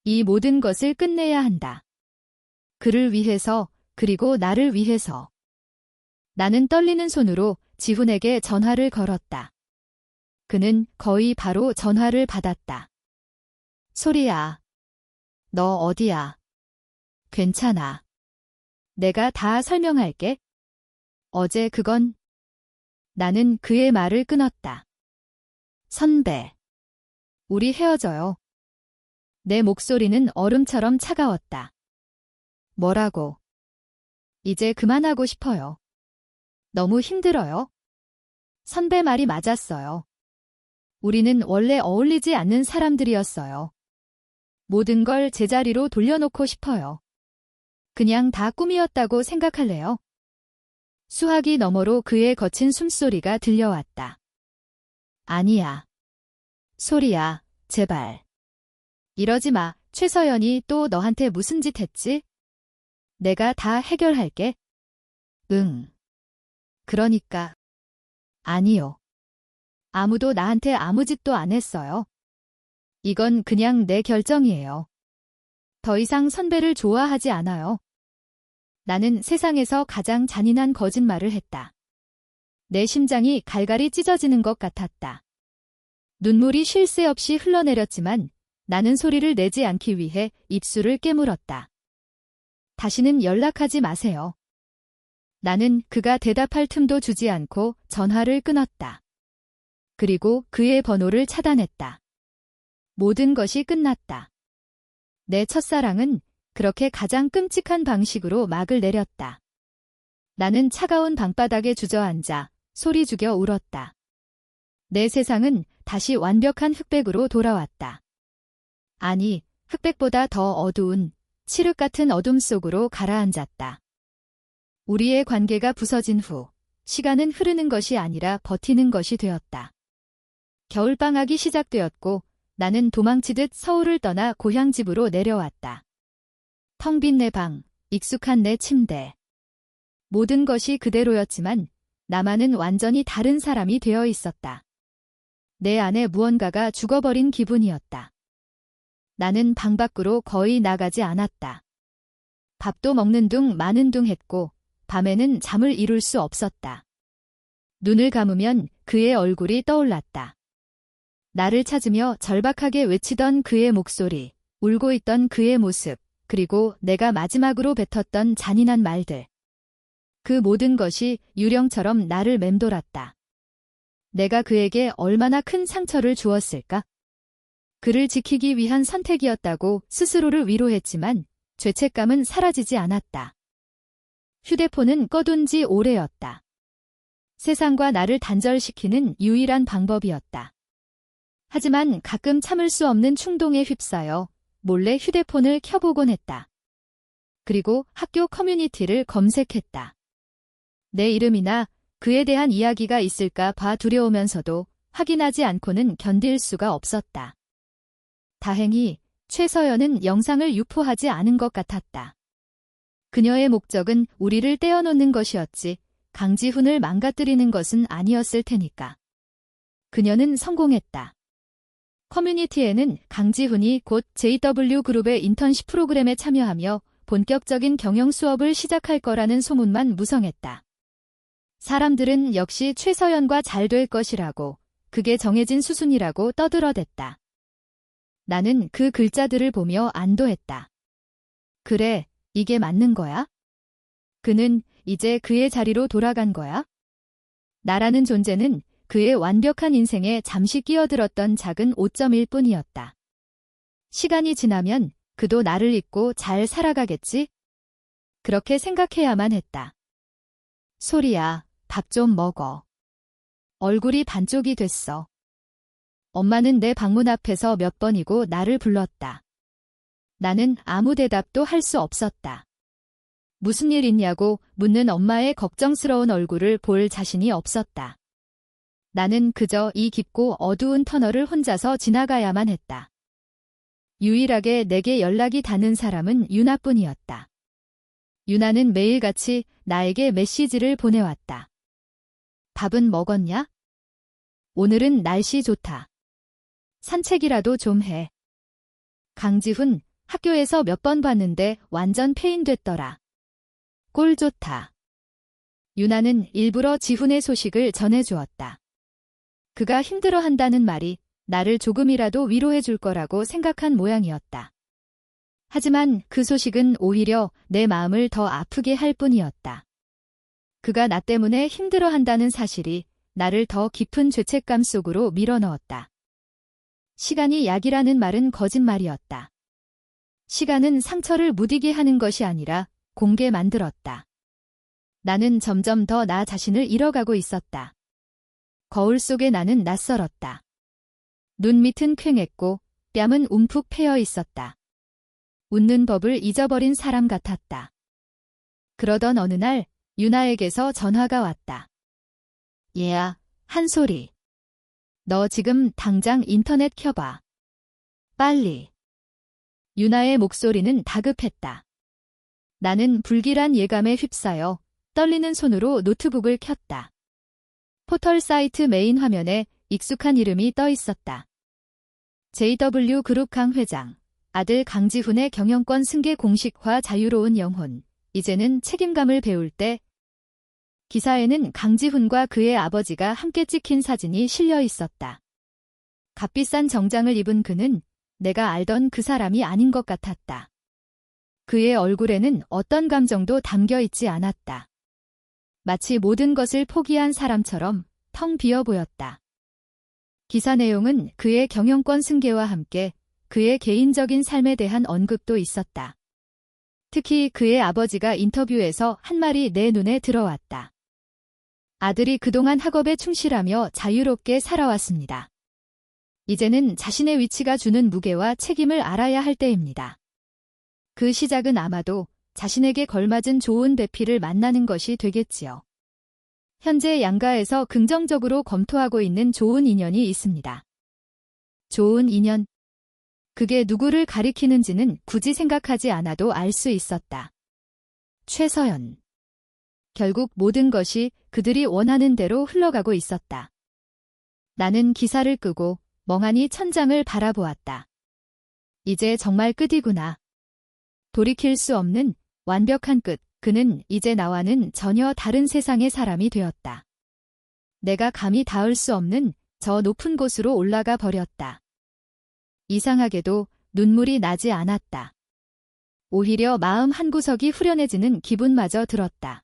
이 모든 것을 끝내야 한다. 그를 위해서, 그리고 나를 위해서. 나는 떨리는 손으로 지훈에게 전화를 걸었다. 그는 거의 바로 전화를 받았다. 소리야. 너 어디야? 괜찮아. 내가 다 설명할게. 어제 그건... 나는 그의 말을 끊었다. 선배. 우리 헤어져요. 내 목소리는 얼음처럼 차가웠다. 뭐라고? 이제 그만하고 싶어요. 너무 힘들어요. 선배 말이 맞았어요. 우리는 원래 어울리지 않는 사람들이었어요. 모든 걸 제자리로 돌려놓고 싶어요. 그냥 다 꿈이었다고 생각할래요? 수화기 너머로 그의 거친 숨소리가 들려왔다. 아니야. 소리야, 제발. 이러지 마. 최서연이 또 너한테 무슨 짓 했지? 내가 다 해결할게. 응. 그러니까. 아니요. 아무도 나한테 아무 짓도 안 했어요. 이건 그냥 내 결정이에요. 더 이상 선배를 좋아하지 않아요. 나는 세상에서 가장 잔인한 거짓말을 했다. 내 심장이 갈갈이 찢어지는 것 같았다. 눈물이 쉴 새 없이 흘러내렸지만 나는 소리를 내지 않기 위해 입술을 깨물었다. 다시는 연락하지 마세요. 나는 그가 대답할 틈도 주지 않고 전화를 끊었다. 그리고 그의 번호를 차단했다. 모든 것이 끝났다. 내 첫사랑은 그렇게 가장 끔찍한 방식으로 막을 내렸다. 나는 차가운 방바닥에 주저앉아 소리 죽여 울었다. 내 세상은 다시 완벽한 흑백으로 돌아왔다. 아니, 흑백보다 더 어두운 칠흑 같은 어둠 속으로 가라앉았다. 우리의 관계가 부서진 후 시간은 흐르는 것이 아니라 버티는 것이 되었다. 겨울방학이 시작되었고 나는 도망치듯 서울을 떠나 고향집으로 내려왔다. 텅 빈 내 방, 익숙한 내 침대. 모든 것이 그대로였지만 나만은 완전히 다른 사람이 되어 있었다. 내 안에 무언가가 죽어버린 기분이었다. 나는 방 밖으로 거의 나가지 않았다. 밥도 먹는 둥 마는 둥 했고 밤에는 잠을 이룰 수 없었다. 눈을 감으면 그의 얼굴이 떠올랐다. 나를 찾으며 절박하게 외치던 그의 목소리, 울고 있던 그의 모습, 그리고 내가 마지막으로 뱉었던 잔인한 말들. 그 모든 것이 유령처럼 나를 맴돌았다. 내가 그에게 얼마나 큰 상처를 주었을까? 그를 지키기 위한 선택이었다고 스스로를 위로했지만 죄책감은 사라지지 않았다. 휴대폰은 꺼둔 지 오래였다. 세상과 나를 단절시키는 유일한 방법이었다. 하지만 가끔 참을 수 없는 충동에 휩싸여 몰래 휴대폰을 켜보곤 했다. 그리고 학교 커뮤니티를 검색했다. 내 이름이나 그에 대한 이야기가 있을까 봐 두려우면서도 확인하지 않고는 견딜 수가 없었다. 다행히 최서연은 영상을 유포하지 않은 것 같았다. 그녀의 목적은 우리를 떼어놓는 것이었지 강지훈을 망가뜨리는 것은 아니었을 테니까. 그녀는 성공했다. 커뮤니티에는 강지훈이 곧 JW그룹의 인턴십 프로그램에 참여하며 본격적인 경영 수업을 시작할 거라는 소문만 무성했다. 사람들은 역시 최서연과 잘 될 것이라고, 그게 정해진 수순이라고 떠들어댔다. 나는 그 글자들을 보며 안도했다. 그래, 이게 맞는 거야? 그는 이제 그의 자리로 돌아간 거야? 나라는 존재는 그의 완벽한 인생에 잠시 끼어들었던 작은 오점일 뿐이었다. 시간이 지나면 그도 나를 잊고 잘 살아가겠지? 그렇게 생각해야만 했다. 소리야, 밥 좀 먹어. 얼굴이 반쪽이 됐어. 엄마는 내 방문 앞에서 몇 번이고 나를 불렀다. 나는 아무 대답도 할 수 없었다. 무슨 일 있냐고 묻는 엄마의 걱정스러운 얼굴을 볼 자신이 없었다. 나는 그저 이 깊고 어두운 터널을 혼자서 지나가야만 했다. 유일하게 내게 연락이 닿는 사람은 유나뿐이었다. 유나는 매일같이 나에게 메시지를 보내왔다. 밥은 먹었냐? 오늘은 날씨 좋다. 산책이라도 좀 해. 강지훈, 학교에서 몇 번 봤는데 완전 페인됐더라. 꼴 좋다. 유나는 일부러 지훈의 소식을 전해주었다. 그가 힘들어한다는 말이 나를 조금이라도 위로해 줄 거라고 생각한 모양이었다. 하지만 그 소식은 오히려 내 마음을 더 아프게 할 뿐이었다. 그가 나 때문에 힘들어한다는 사실이 나를 더 깊은 죄책감 속으로 밀어넣었다. 시간이 약이라는 말은 거짓말이었다. 시간은 상처를 무디게 하는 것이 아니라 공개 만들었다. 나는 점점 더 나 자신을 잃어가고 있었다. 거울 속에 나는 낯설었다. 눈 밑은 퀭했고 뺨은 움푹 패여 있었다. 웃는 법을 잊어버린 사람 같았다. 그러던 어느 날 유나에게서 전화가 왔다. 얘야, 한솔이. 너 지금 당장 인터넷 켜봐. 빨리. 유나의 목소리는 다급했다. 나는 불길한 예감에 휩싸여 떨리는 손으로 노트북을 켰다. 포털 사이트 메인 화면에 익숙한 이름이 떠 있었다. JW그룹 강 회장, 아들 강지훈의 경영권 승계 공식화 자유로운 영혼, 이제는 책임감을 배울 때. 기사에는 강지훈과 그의 아버지가 함께 찍힌 사진이 실려 있었다. 값비싼 정장을 입은 그는 내가 알던 그 사람이 아닌 것 같았다. 그의 얼굴에는 어떤 감정도 담겨 있지 않았다. 마치 모든 것을 포기한 사람처럼 텅 비어 보였다. 기사 내용은 그의 경영권 승계와 함께 그의 개인적인 삶에 대한 언급도 있었다. 특히 그의 아버지가 인터뷰에서 한 말이 내 눈에 들어왔다. 아들이 그동안 학업에 충실하며 자유롭게 살아왔습니다. 이제는 자신의 위치가 주는 무게와 책임을 알아야 할 때입니다. 그 시작은 아마도 자신에게 걸맞은 좋은 배필을 만나는 것이 되겠지요. 현재 양가에서 긍정적으로 검토하고 있는 좋은 인연이 있습니다. 좋은 인연. 그게 누구를 가리키는지는 굳이 생각하지 않아도 알 수 있었다. 최서연. 결국 모든 것이 그들이 원하는 대로 흘러가고 있었다. 나는 기사를 끄고 멍하니 천장을 바라보았다. 이제 정말 끝이구나. 돌이킬 수 없는 완벽한 끝. 그는 이제 나와는 전혀 다른 세상의 사람이 되었다. 내가 감히 닿을 수 없는 저 높은 곳으로 올라가 버렸다. 이상하게도 눈물이 나지 않았다. 오히려 마음 한구석이 후련해지는 기분마저 들었다.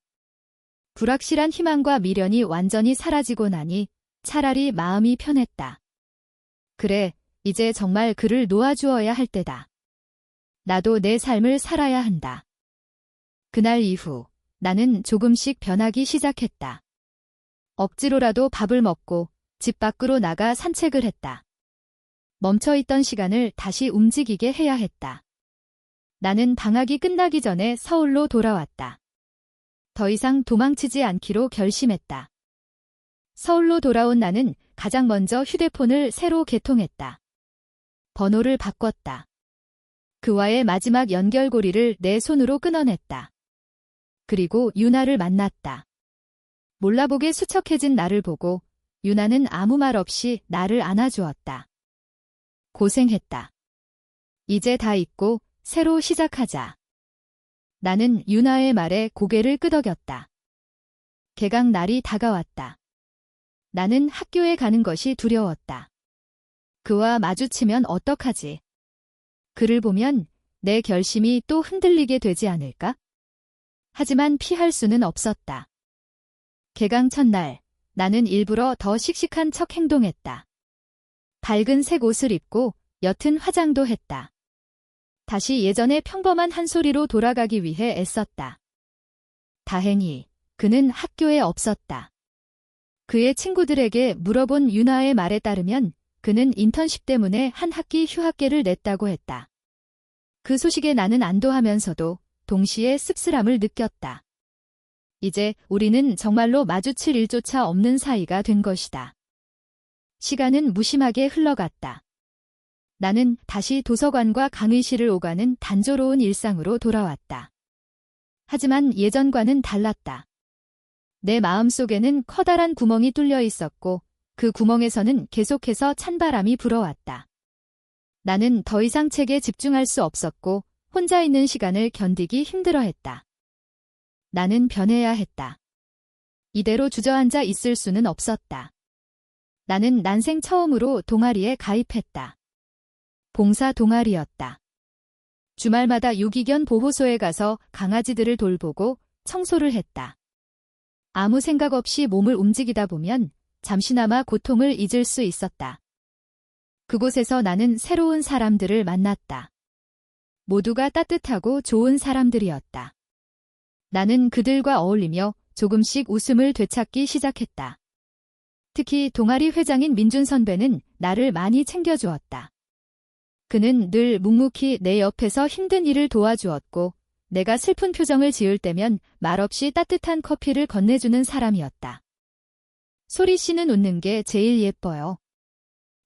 불확실한 희망과 미련이 완전히 사라지고 나니 차라리 마음이 편했다. 그래, 이제 정말 그를 놓아주어야 할 때다. 나도 내 삶을 살아야 한다. 그날 이후 나는 조금씩 변하기 시작했다. 억지로라도 밥을 먹고 집 밖으로 나가 산책을 했다. 멈춰있던 시간을 다시 움직이게 해야 했다. 나는 방학이 끝나기 전에 서울로 돌아왔다. 더 이상 도망치지 않기로 결심했다. 서울로 돌아온 나는 가장 먼저 휴대폰을 새로 개통했다. 번호를 바꿨다. 그와의 마지막 연결고리를 내 손으로 끊어냈다. 그리고 유나를 만났다. 몰라보게 수척해진 나를 보고 유나는 아무 말 없이 나를 안아주었다. 고생했다. 이제 다 잊고 새로 시작하자. 나는 유나의 말에 고개를 끄덕였다. 개강 날이 다가왔다. 나는 학교에 가는 것이 두려웠다. 그와 마주치면 어떡하지? 그를 보면 내 결심이 또 흔들리게 되지 않을까? 하지만 피할 수는 없었다. 개강 첫날, 나는 일부러 더 씩씩한 척 행동했다. 밝은 색 옷을 입고 옅은 화장도 했다. 다시 예전의 평범한 한 소리로 돌아가기 위해 애썼다. 다행히 그는 학교에 없었다. 그의 친구들에게 물어본 유나의 말에 따르면 그는 인턴십 때문에 한 학기 휴학계를 냈다고 했다. 그 소식에 나는 안도하면서도 동시에 씁쓸함을 느꼈다. 이제 우리는 정말로 마주칠 일조차 없는 사이가 된 것이다. 시간은 무심하게 흘러갔다. 나는 다시 도서관과 강의실을 오가는 단조로운 일상으로 돌아왔다. 하지만 예전과는 달랐다. 내 마음속에는 커다란 구멍이 뚫려 있었고 그 구멍에서는 계속해서 찬바람이 불어왔다. 나는 더 이상 책에 집중할 수 없었고 혼자 있는 시간을 견디기 힘들어했다. 나는 변해야 했다. 이대로 주저앉아 있을 수는 없었다. 나는 난생 처음으로 동아리에 가입했다. 봉사 동아리였다. 주말마다 유기견 보호소에 가서 강아지들을 돌보고 청소를 했다. 아무 생각 없이 몸을 움직이다 보면 잠시나마 고통을 잊을 수 있었다. 그곳에서 나는 새로운 사람들을 만났다. 모두가 따뜻하고 좋은 사람들이었다. 나는 그들과 어울리며 조금씩 웃음을 되찾기 시작했다. 특히 동아리 회장인 민준 선배는 나를 많이 챙겨주었다. 그는 늘 묵묵히 내 옆에서 힘든 일을 도와주었고 내가 슬픈 표정을 지을 때면 말없이 따뜻한 커피를 건네주는 사람이었다. 소리 씨는 웃는 게 제일 예뻐요.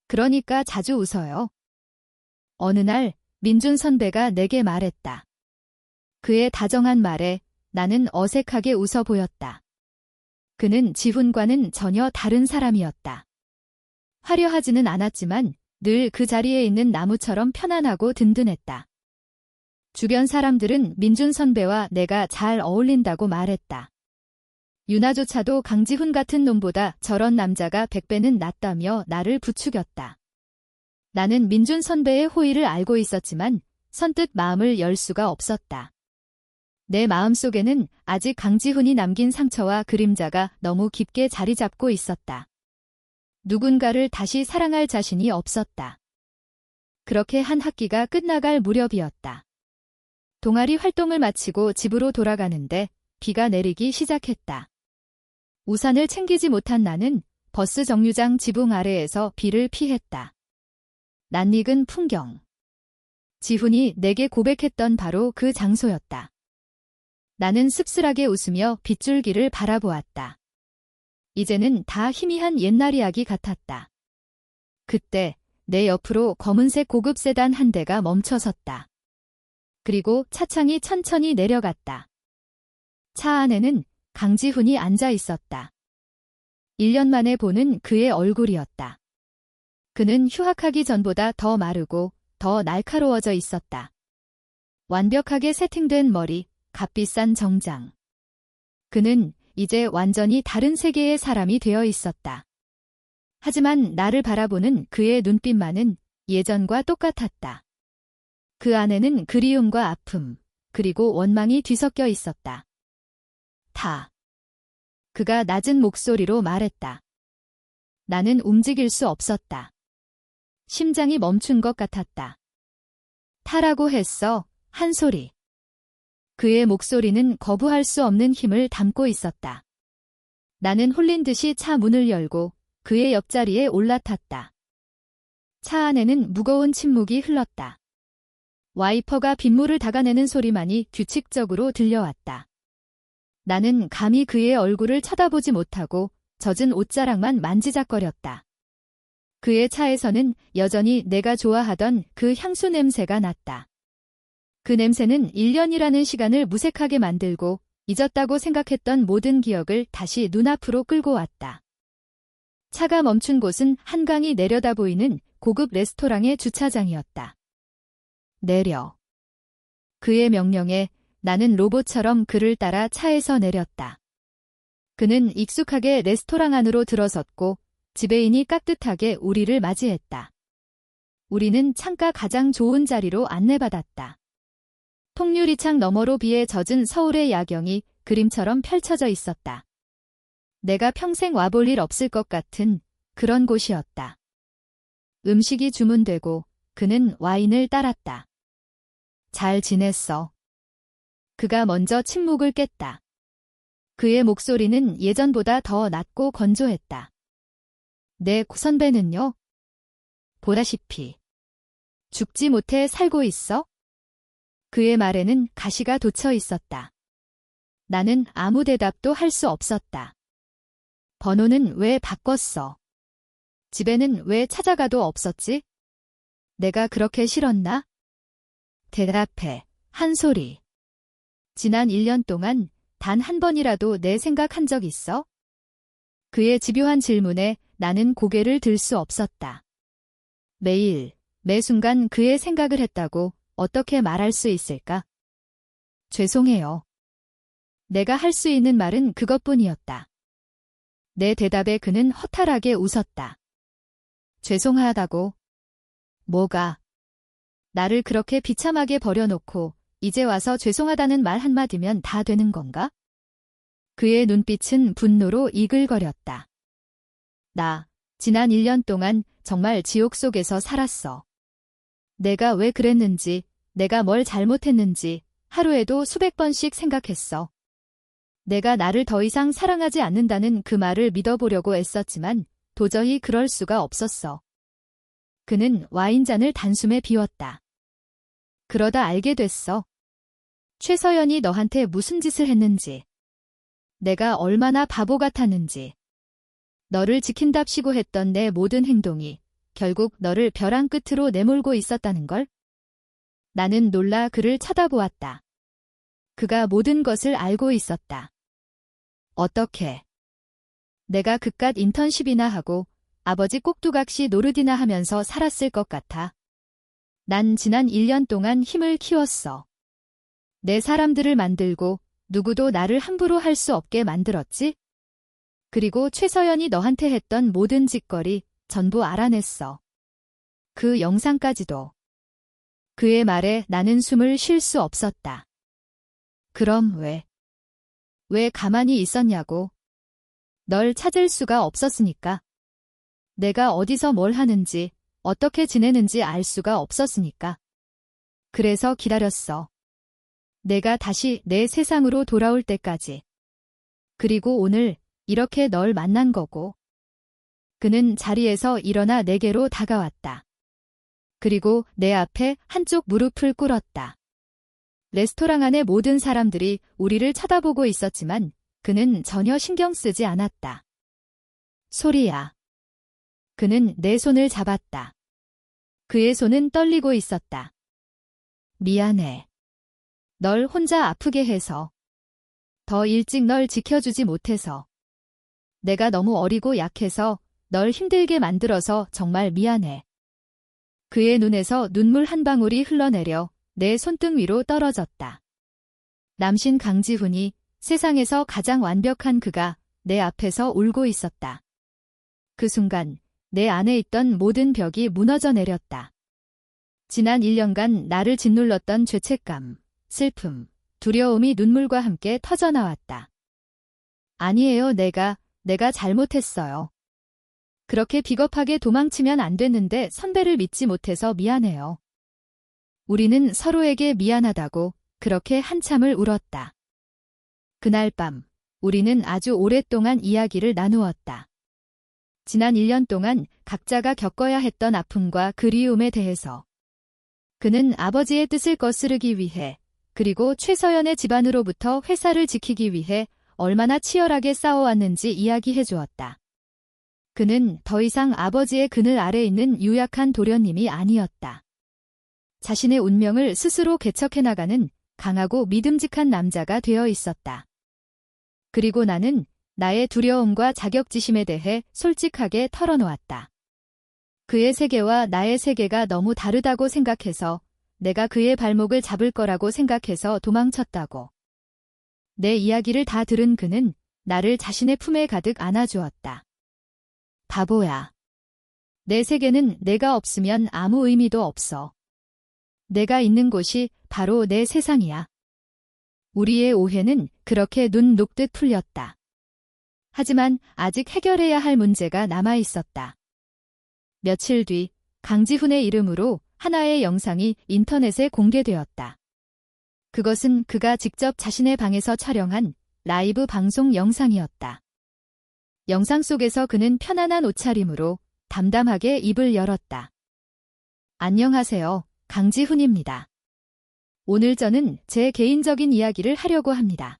그러니까 자주 웃어요. 어느 날 민준 선배가 내게 말했다. 그의 다정한 말에 나는 어색하게 웃어 보였다. 그는 지훈과는 전혀 다른 사람이었다. 화려하지는 않았지만 늘 그 자리에 있는 나무처럼 편안하고 든든했다. 주변 사람들은 민준 선배와 내가 잘 어울린다고 말했다. 유나조차도 강지훈 같은 놈보다 저런 남자가 100배는 낫다며 나를 부추겼다. 나는 민준 선배의 호의를 알고 있었지만 선뜻 마음을 열 수가 없었다. 내 마음속에는 아직 강지훈이 남긴 상처와 그림자가 너무 깊게 자리 잡고 있었다. 누군가를 다시 사랑할 자신이 없었다. 그렇게 한 학기가 끝나갈 무렵이었다. 동아리 활동을 마치고 집으로 돌아가는데 비가 내리기 시작했다. 우산을 챙기지 못한 나는 버스 정류장 지붕 아래에서 비를 피했다. 낯익은 풍경. 지훈이 내게 고백했던 바로 그 장소였다. 나는 씁쓸하게 웃으며 빗줄기를 바라보았다. 이제는 다 희미한 옛날 이야기 같았다. 그때 내 옆으로 검은색 고급 세단 한 대가 멈춰섰다. 그리고 차창이 천천히 내려갔다. 차 안에는 강지훈이 앉아 있었다. 1년 만에 보는 그의 얼굴이었다. 그는 휴학하기 전보다 더 마르고 더 날카로워져 있었다. 완벽하게 세팅된 머리, 값비싼 정장. 그는 이제 완전히 다른 세계의 사람이 되어 있었다. 하지만 나를 바라보는 그의 눈빛만은 예전과 똑같았다. 그 안에는 그리움과 아픔, 그리고 원망이 뒤섞여 있었다. 그가 낮은 목소리로 말했다. 나는 움직일 수 없었다. 심장이 멈춘 것 같았다. 타라고 했어, 한 소리. 그의 목소리는 거부할 수 없는 힘을 담고 있었다. 나는 홀린 듯이 차 문을 열고 그의 옆자리에 올라탔다. 차 안에는 무거운 침묵이 흘렀다. 와이퍼가 빗물을 닦아내는 소리만이 규칙적으로 들려왔다. 나는 감히 그의 얼굴을 쳐다보지 못하고 젖은 옷자락만 만지작거렸다. 그의 차에서는 여전히 내가 좋아하던 그 향수 냄새가 났다. 그 냄새는 1년이라는 시간을 무색하게 만들고 잊었다고 생각했던 모든 기억을 다시 눈앞으로 끌고 왔다. 차가 멈춘 곳은 한강이 내려다 보이는 고급 레스토랑의 주차장이었다. 내려. 그의 명령에 나는 로봇처럼 그를 따라 차에서 내렸다. 그는 익숙하게 레스토랑 안으로 들어섰고 지배인이 깍듯하게 우리를 맞이했다. 우리는 창가 가장 좋은 자리로 안내받았다. 통유리창 너머로 비에 젖은 서울의 야경이 그림처럼 펼쳐져 있었다. 내가 평생 와볼 일 없을 것 같은 그런 곳이었다. 음식이 주문되고 그는 와인을 따랐다. 잘 지냈어. 그가 먼저 침묵을 깼다. 그의 목소리는 예전보다 더 낮고 건조했다. 내 선배는요? 보다시피 죽지 못해 살고 있어? 그의 말에는 가시가 돋쳐 있었다. 나는 아무 대답도 할 수 없었다. 번호는 왜 바꿨어? 집에는 왜 찾아가도 없었지? 내가 그렇게 싫었나? 대답해. 한 소리. 지난 1년 동안 단 한 번이라도 내 생각한 적 있어? 그의 집요한 질문에 나는 고개를 들 수 없었다. 매일, 매 순간 그의 생각을 했다고 어떻게 말할 수 있을까? 죄송해요. 내가 할 수 있는 말은 그것뿐이었다. 내 대답에 그는 허탈하게 웃었다. 죄송하다고? 뭐가? 나를 그렇게 비참하게 버려놓고 이제 와서 죄송하다는 말 한마디면 다 되는 건가? 그의 눈빛은 분노로 이글거렸다. 나, 지난 1년 동안 정말 지옥 속에서 살았어. 내가 왜 그랬는지, 내가 뭘 잘못했는지 하루에도 수백 번씩 생각했어. 내가 나를 더 이상 사랑하지 않는다는 그 말을 믿어보려고 애썼지만 도저히 그럴 수가 없었어. 그는 와인잔을 단숨에 비웠다. 그러다 알게 됐어. 최서연이 너한테 무슨 짓을 했는지. 내가 얼마나 바보 같았는지. 너를 지킨답시고 했던 내 모든 행동이 결국 너를 벼랑 끝으로 내몰고 있었다는 걸? 나는 놀라 그를 쳐다보았다. 그가 모든 것을 알고 있었다. 어떻게? 내가 그깟 인턴십이나 하고 아버지 꼭두각시 노릇이나 하면서 살았을 것 같아. 난 지난 1년 동안 힘을 키웠어. 내 사람들을 만들고 누구도 나를 함부로 할 수 없게 만들었지? 그리고 최서연이 너한테 했던 모든 짓거리 전부 알아냈어. 그 영상까지도. 그의 말에 나는 숨을 쉴 수 없었다. 그럼 왜? 왜 가만히 있었냐고. 널 찾을 수가 없었으니까. 내가 어디서 뭘 하는지, 어떻게 지내는지 알 수가 없었으니까. 그래서 기다렸어. 내가 다시 내 세상으로 돌아올 때까지. 그리고 오늘 이렇게 널 만난 거고. 그는 자리에서 일어나 내게로 다가왔다. 그리고 내 앞에 한쪽 무릎을 꿇었다. 레스토랑 안의 모든 사람들이 우리를 쳐다보고 있었지만 그는 전혀 신경 쓰지 않았다. 소리야. 그는 내 손을 잡았다. 그의 손은 떨리고 있었다. 미안해. 널 혼자 아프게 해서. 더 일찍 널 지켜주지 못해서. 내가 너무 어리고 약해서 널 힘들게 만들어서 정말 미안해. 그의 눈에서 눈물 한 방울이 흘러내려 내 손등 위로 떨어졌다. 남신 강지훈이 세상에서 가장 완벽한 그가 내 앞에서 울고 있었다. 그 순간 내 안에 있던 모든 벽이 무너져 내렸다. 지난 1년간 나를 짓눌렀던 죄책감, 슬픔, 두려움이 눈물과 함께 터져나왔다. 아니에요, 내가 잘못했어요. 그렇게 비겁하게 도망치면 안 됐는데 선배를 믿지 못해서 미안해요. 우리는 서로에게 미안하다고 그렇게 한참을 울었다. 그날 밤, 우리는 아주 오랫동안 이야기를 나누었다. 지난 1년 동안 각자가 겪어야 했던 아픔과 그리움에 대해서. 그는 아버지의 뜻을 거스르기 위해, 그리고 최서연의 집안으로부터 회사를 지키기 위해 얼마나 치열하게 싸워왔는지 이야기해 주었다. 그는 더 이상 아버지의 그늘 아래 있는 유약한 도련님이 아니었다. 자신의 운명을 스스로 개척해 나가는 강하고 믿음직한 남자가 되어 있었다. 그리고 나는 나의 두려움과 자격지심에 대해 솔직하게 털어놓았다. 그의 세계와 나의 세계가 너무 다르다고 생각해서 내가 그의 발목을 잡을 거라고 생각해서 도망쳤다고. 내 이야기를 다 들은 그는 나를 자신의 품에 가득 안아주었다. 바보야. 내 세계는 내가 없으면 아무 의미도 없어. 내가 있는 곳이 바로 내 세상이야. 우리의 오해는 그렇게 눈 녹듯 풀렸다. 하지만 아직 해결해야 할 문제가 남아 있었다. 며칠 뒤 강지훈의 이름으로 하나의 영상이 인터넷에 공개되었다. 그것은 그가 직접 자신의 방에서 촬영한 라이브 방송 영상이었다. 영상 속에서 그는 편안한 옷차림으로 담담하게 입을 열었다. 안녕하세요, 강지훈입니다. 오늘 저는 제 개인적인 이야기를 하려고 합니다.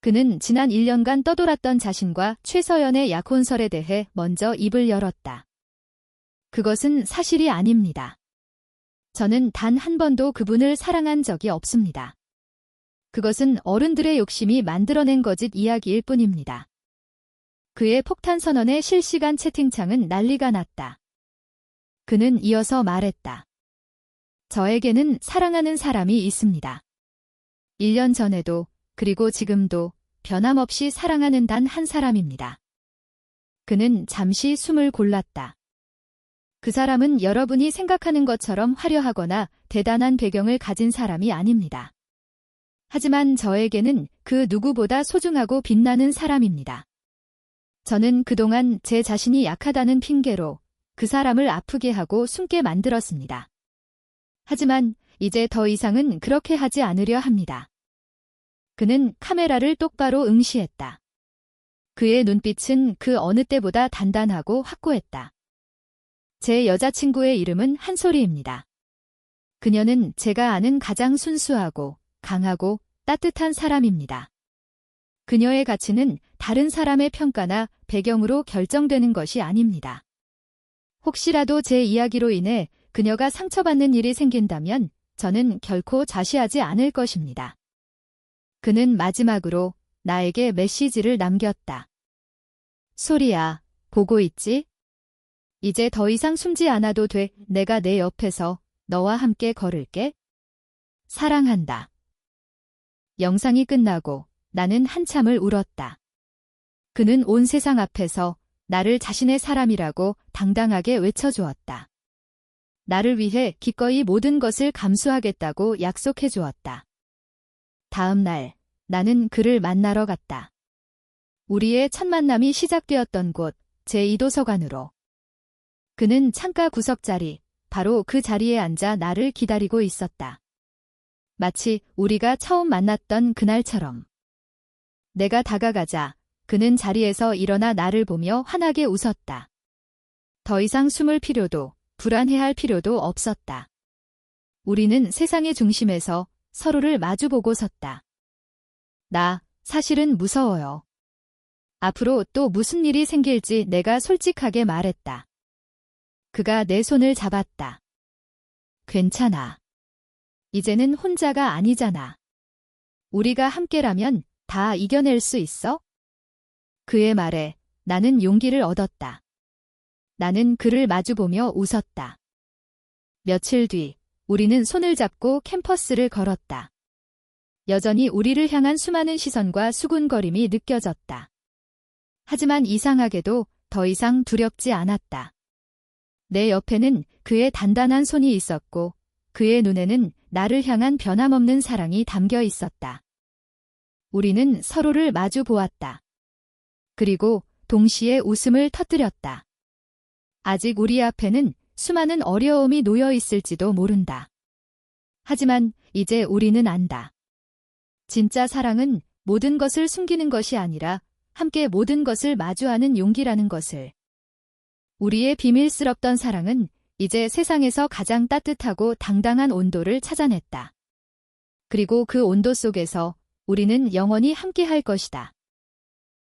그는 지난 1년간 떠돌았던 자신과 최서연의 약혼설에 대해 먼저 입을 열었다. 그것은 사실이 아닙니다. 저는 단 한 번도 그분을 사랑한 적이 없습니다. 그것은 어른들의 욕심이 만들어낸 거짓 이야기일 뿐입니다. 그의 폭탄 선언의 실시간 채팅창은 난리가 났다. 그는 이어서 말했다. 저에게는 사랑하는 사람이 있습니다. 1년 전에도 그리고 지금도 변함없이 사랑하는 단 한 사람입니다. 그는 잠시 숨을 골랐다. 그 사람은 여러분이 생각하는 것처럼 화려하거나 대단한 배경을 가진 사람이 아닙니다. 하지만 저에게는 그 누구보다 소중하고 빛나는 사람입니다. 저는 그동안 제 자신이 약하다는 핑계로 그 사람을 아프게 하고 숨게 만들었습니다. 하지만 이제 더 이상은 그렇게 하지 않으려 합니다. 그는 카메라를 똑바로 응시했다. 그의 눈빛은 그 어느 때보다 단단하고 확고했다. 제 여자친구의 이름은 한솔이입니다. 그녀는 제가 아는 가장 순수하고 강하고 따뜻한 사람입니다. 그녀의 가치는 다른 사람의 평가나 배경으로 결정되는 것이 아닙니다. 혹시라도 제 이야기로 인해 그녀가 상처받는 일이 생긴다면 저는 결코 자시하지 않을 것입니다. 그는 마지막으로 나에게 메시지를 남겼다. 소리야, 보고 있지? 이제 더 이상 숨지 않아도 돼. 내가 내 옆에서 너와 함께 걸을게. 사랑한다. 영상이 끝나고 나는 한참을 울었다. 그는 온 세상 앞에서 나를 자신의 사람이라고 당당하게 외쳐주었다. 나를 위해 기꺼이 모든 것을 감수하겠다고 약속해 주었다. 다음 날 나는 그를 만나러 갔다. 우리의 첫 만남이 시작되었던 곳 제2도서관으로. 그는 창가 구석자리, 바로 그 자리에 앉아 나를 기다리고 있었다. 마치 우리가 처음 만났던 그날처럼. 내가 다가가자 그는 자리에서 일어나 나를 보며 환하게 웃었다. 더 이상 숨을 필요도, 불안해할 필요도 없었다. 우리는 세상의 중심에서 서로를 마주보고 섰다. 나 사실은 무서워요. 앞으로 또 무슨 일이 생길지 내가 솔직하게 말했다. 그가 내 손을 잡았다. 괜찮아. 이제는 혼자가 아니잖아. 우리가 함께라면 다 이겨낼 수 있어? 그의 말에 나는 용기를 얻었다. 나는 그를 마주보며 웃었다. 며칠 뒤 우리는 손을 잡고 캠퍼스를 걸었다. 여전히 우리를 향한 수많은 시선과 수군거림이 느껴졌다. 하지만 이상하게도 더 이상 두렵지 않았다. 내 옆에는 그의 단단한 손이 있었고 그의 눈에는 나를 향한 변함없는 사랑이 담겨 있었다. 우리는 서로를 마주 보았다. 그리고 동시에 웃음을 터뜨렸다. 아직 우리 앞에는 수많은 어려움이 놓여 있을지도 모른다. 하지만 이제 우리는 안다. 진짜 사랑은 모든 것을 숨기는 것이 아니라 함께 모든 것을 마주하는 용기라는 것을. 우리의 비밀스럽던 사랑은 이제 세상에서 가장 따뜻하고 당당한 온도를 찾아냈다. 그리고 그 온도 속에서 우리는 영원히 함께할 것이다.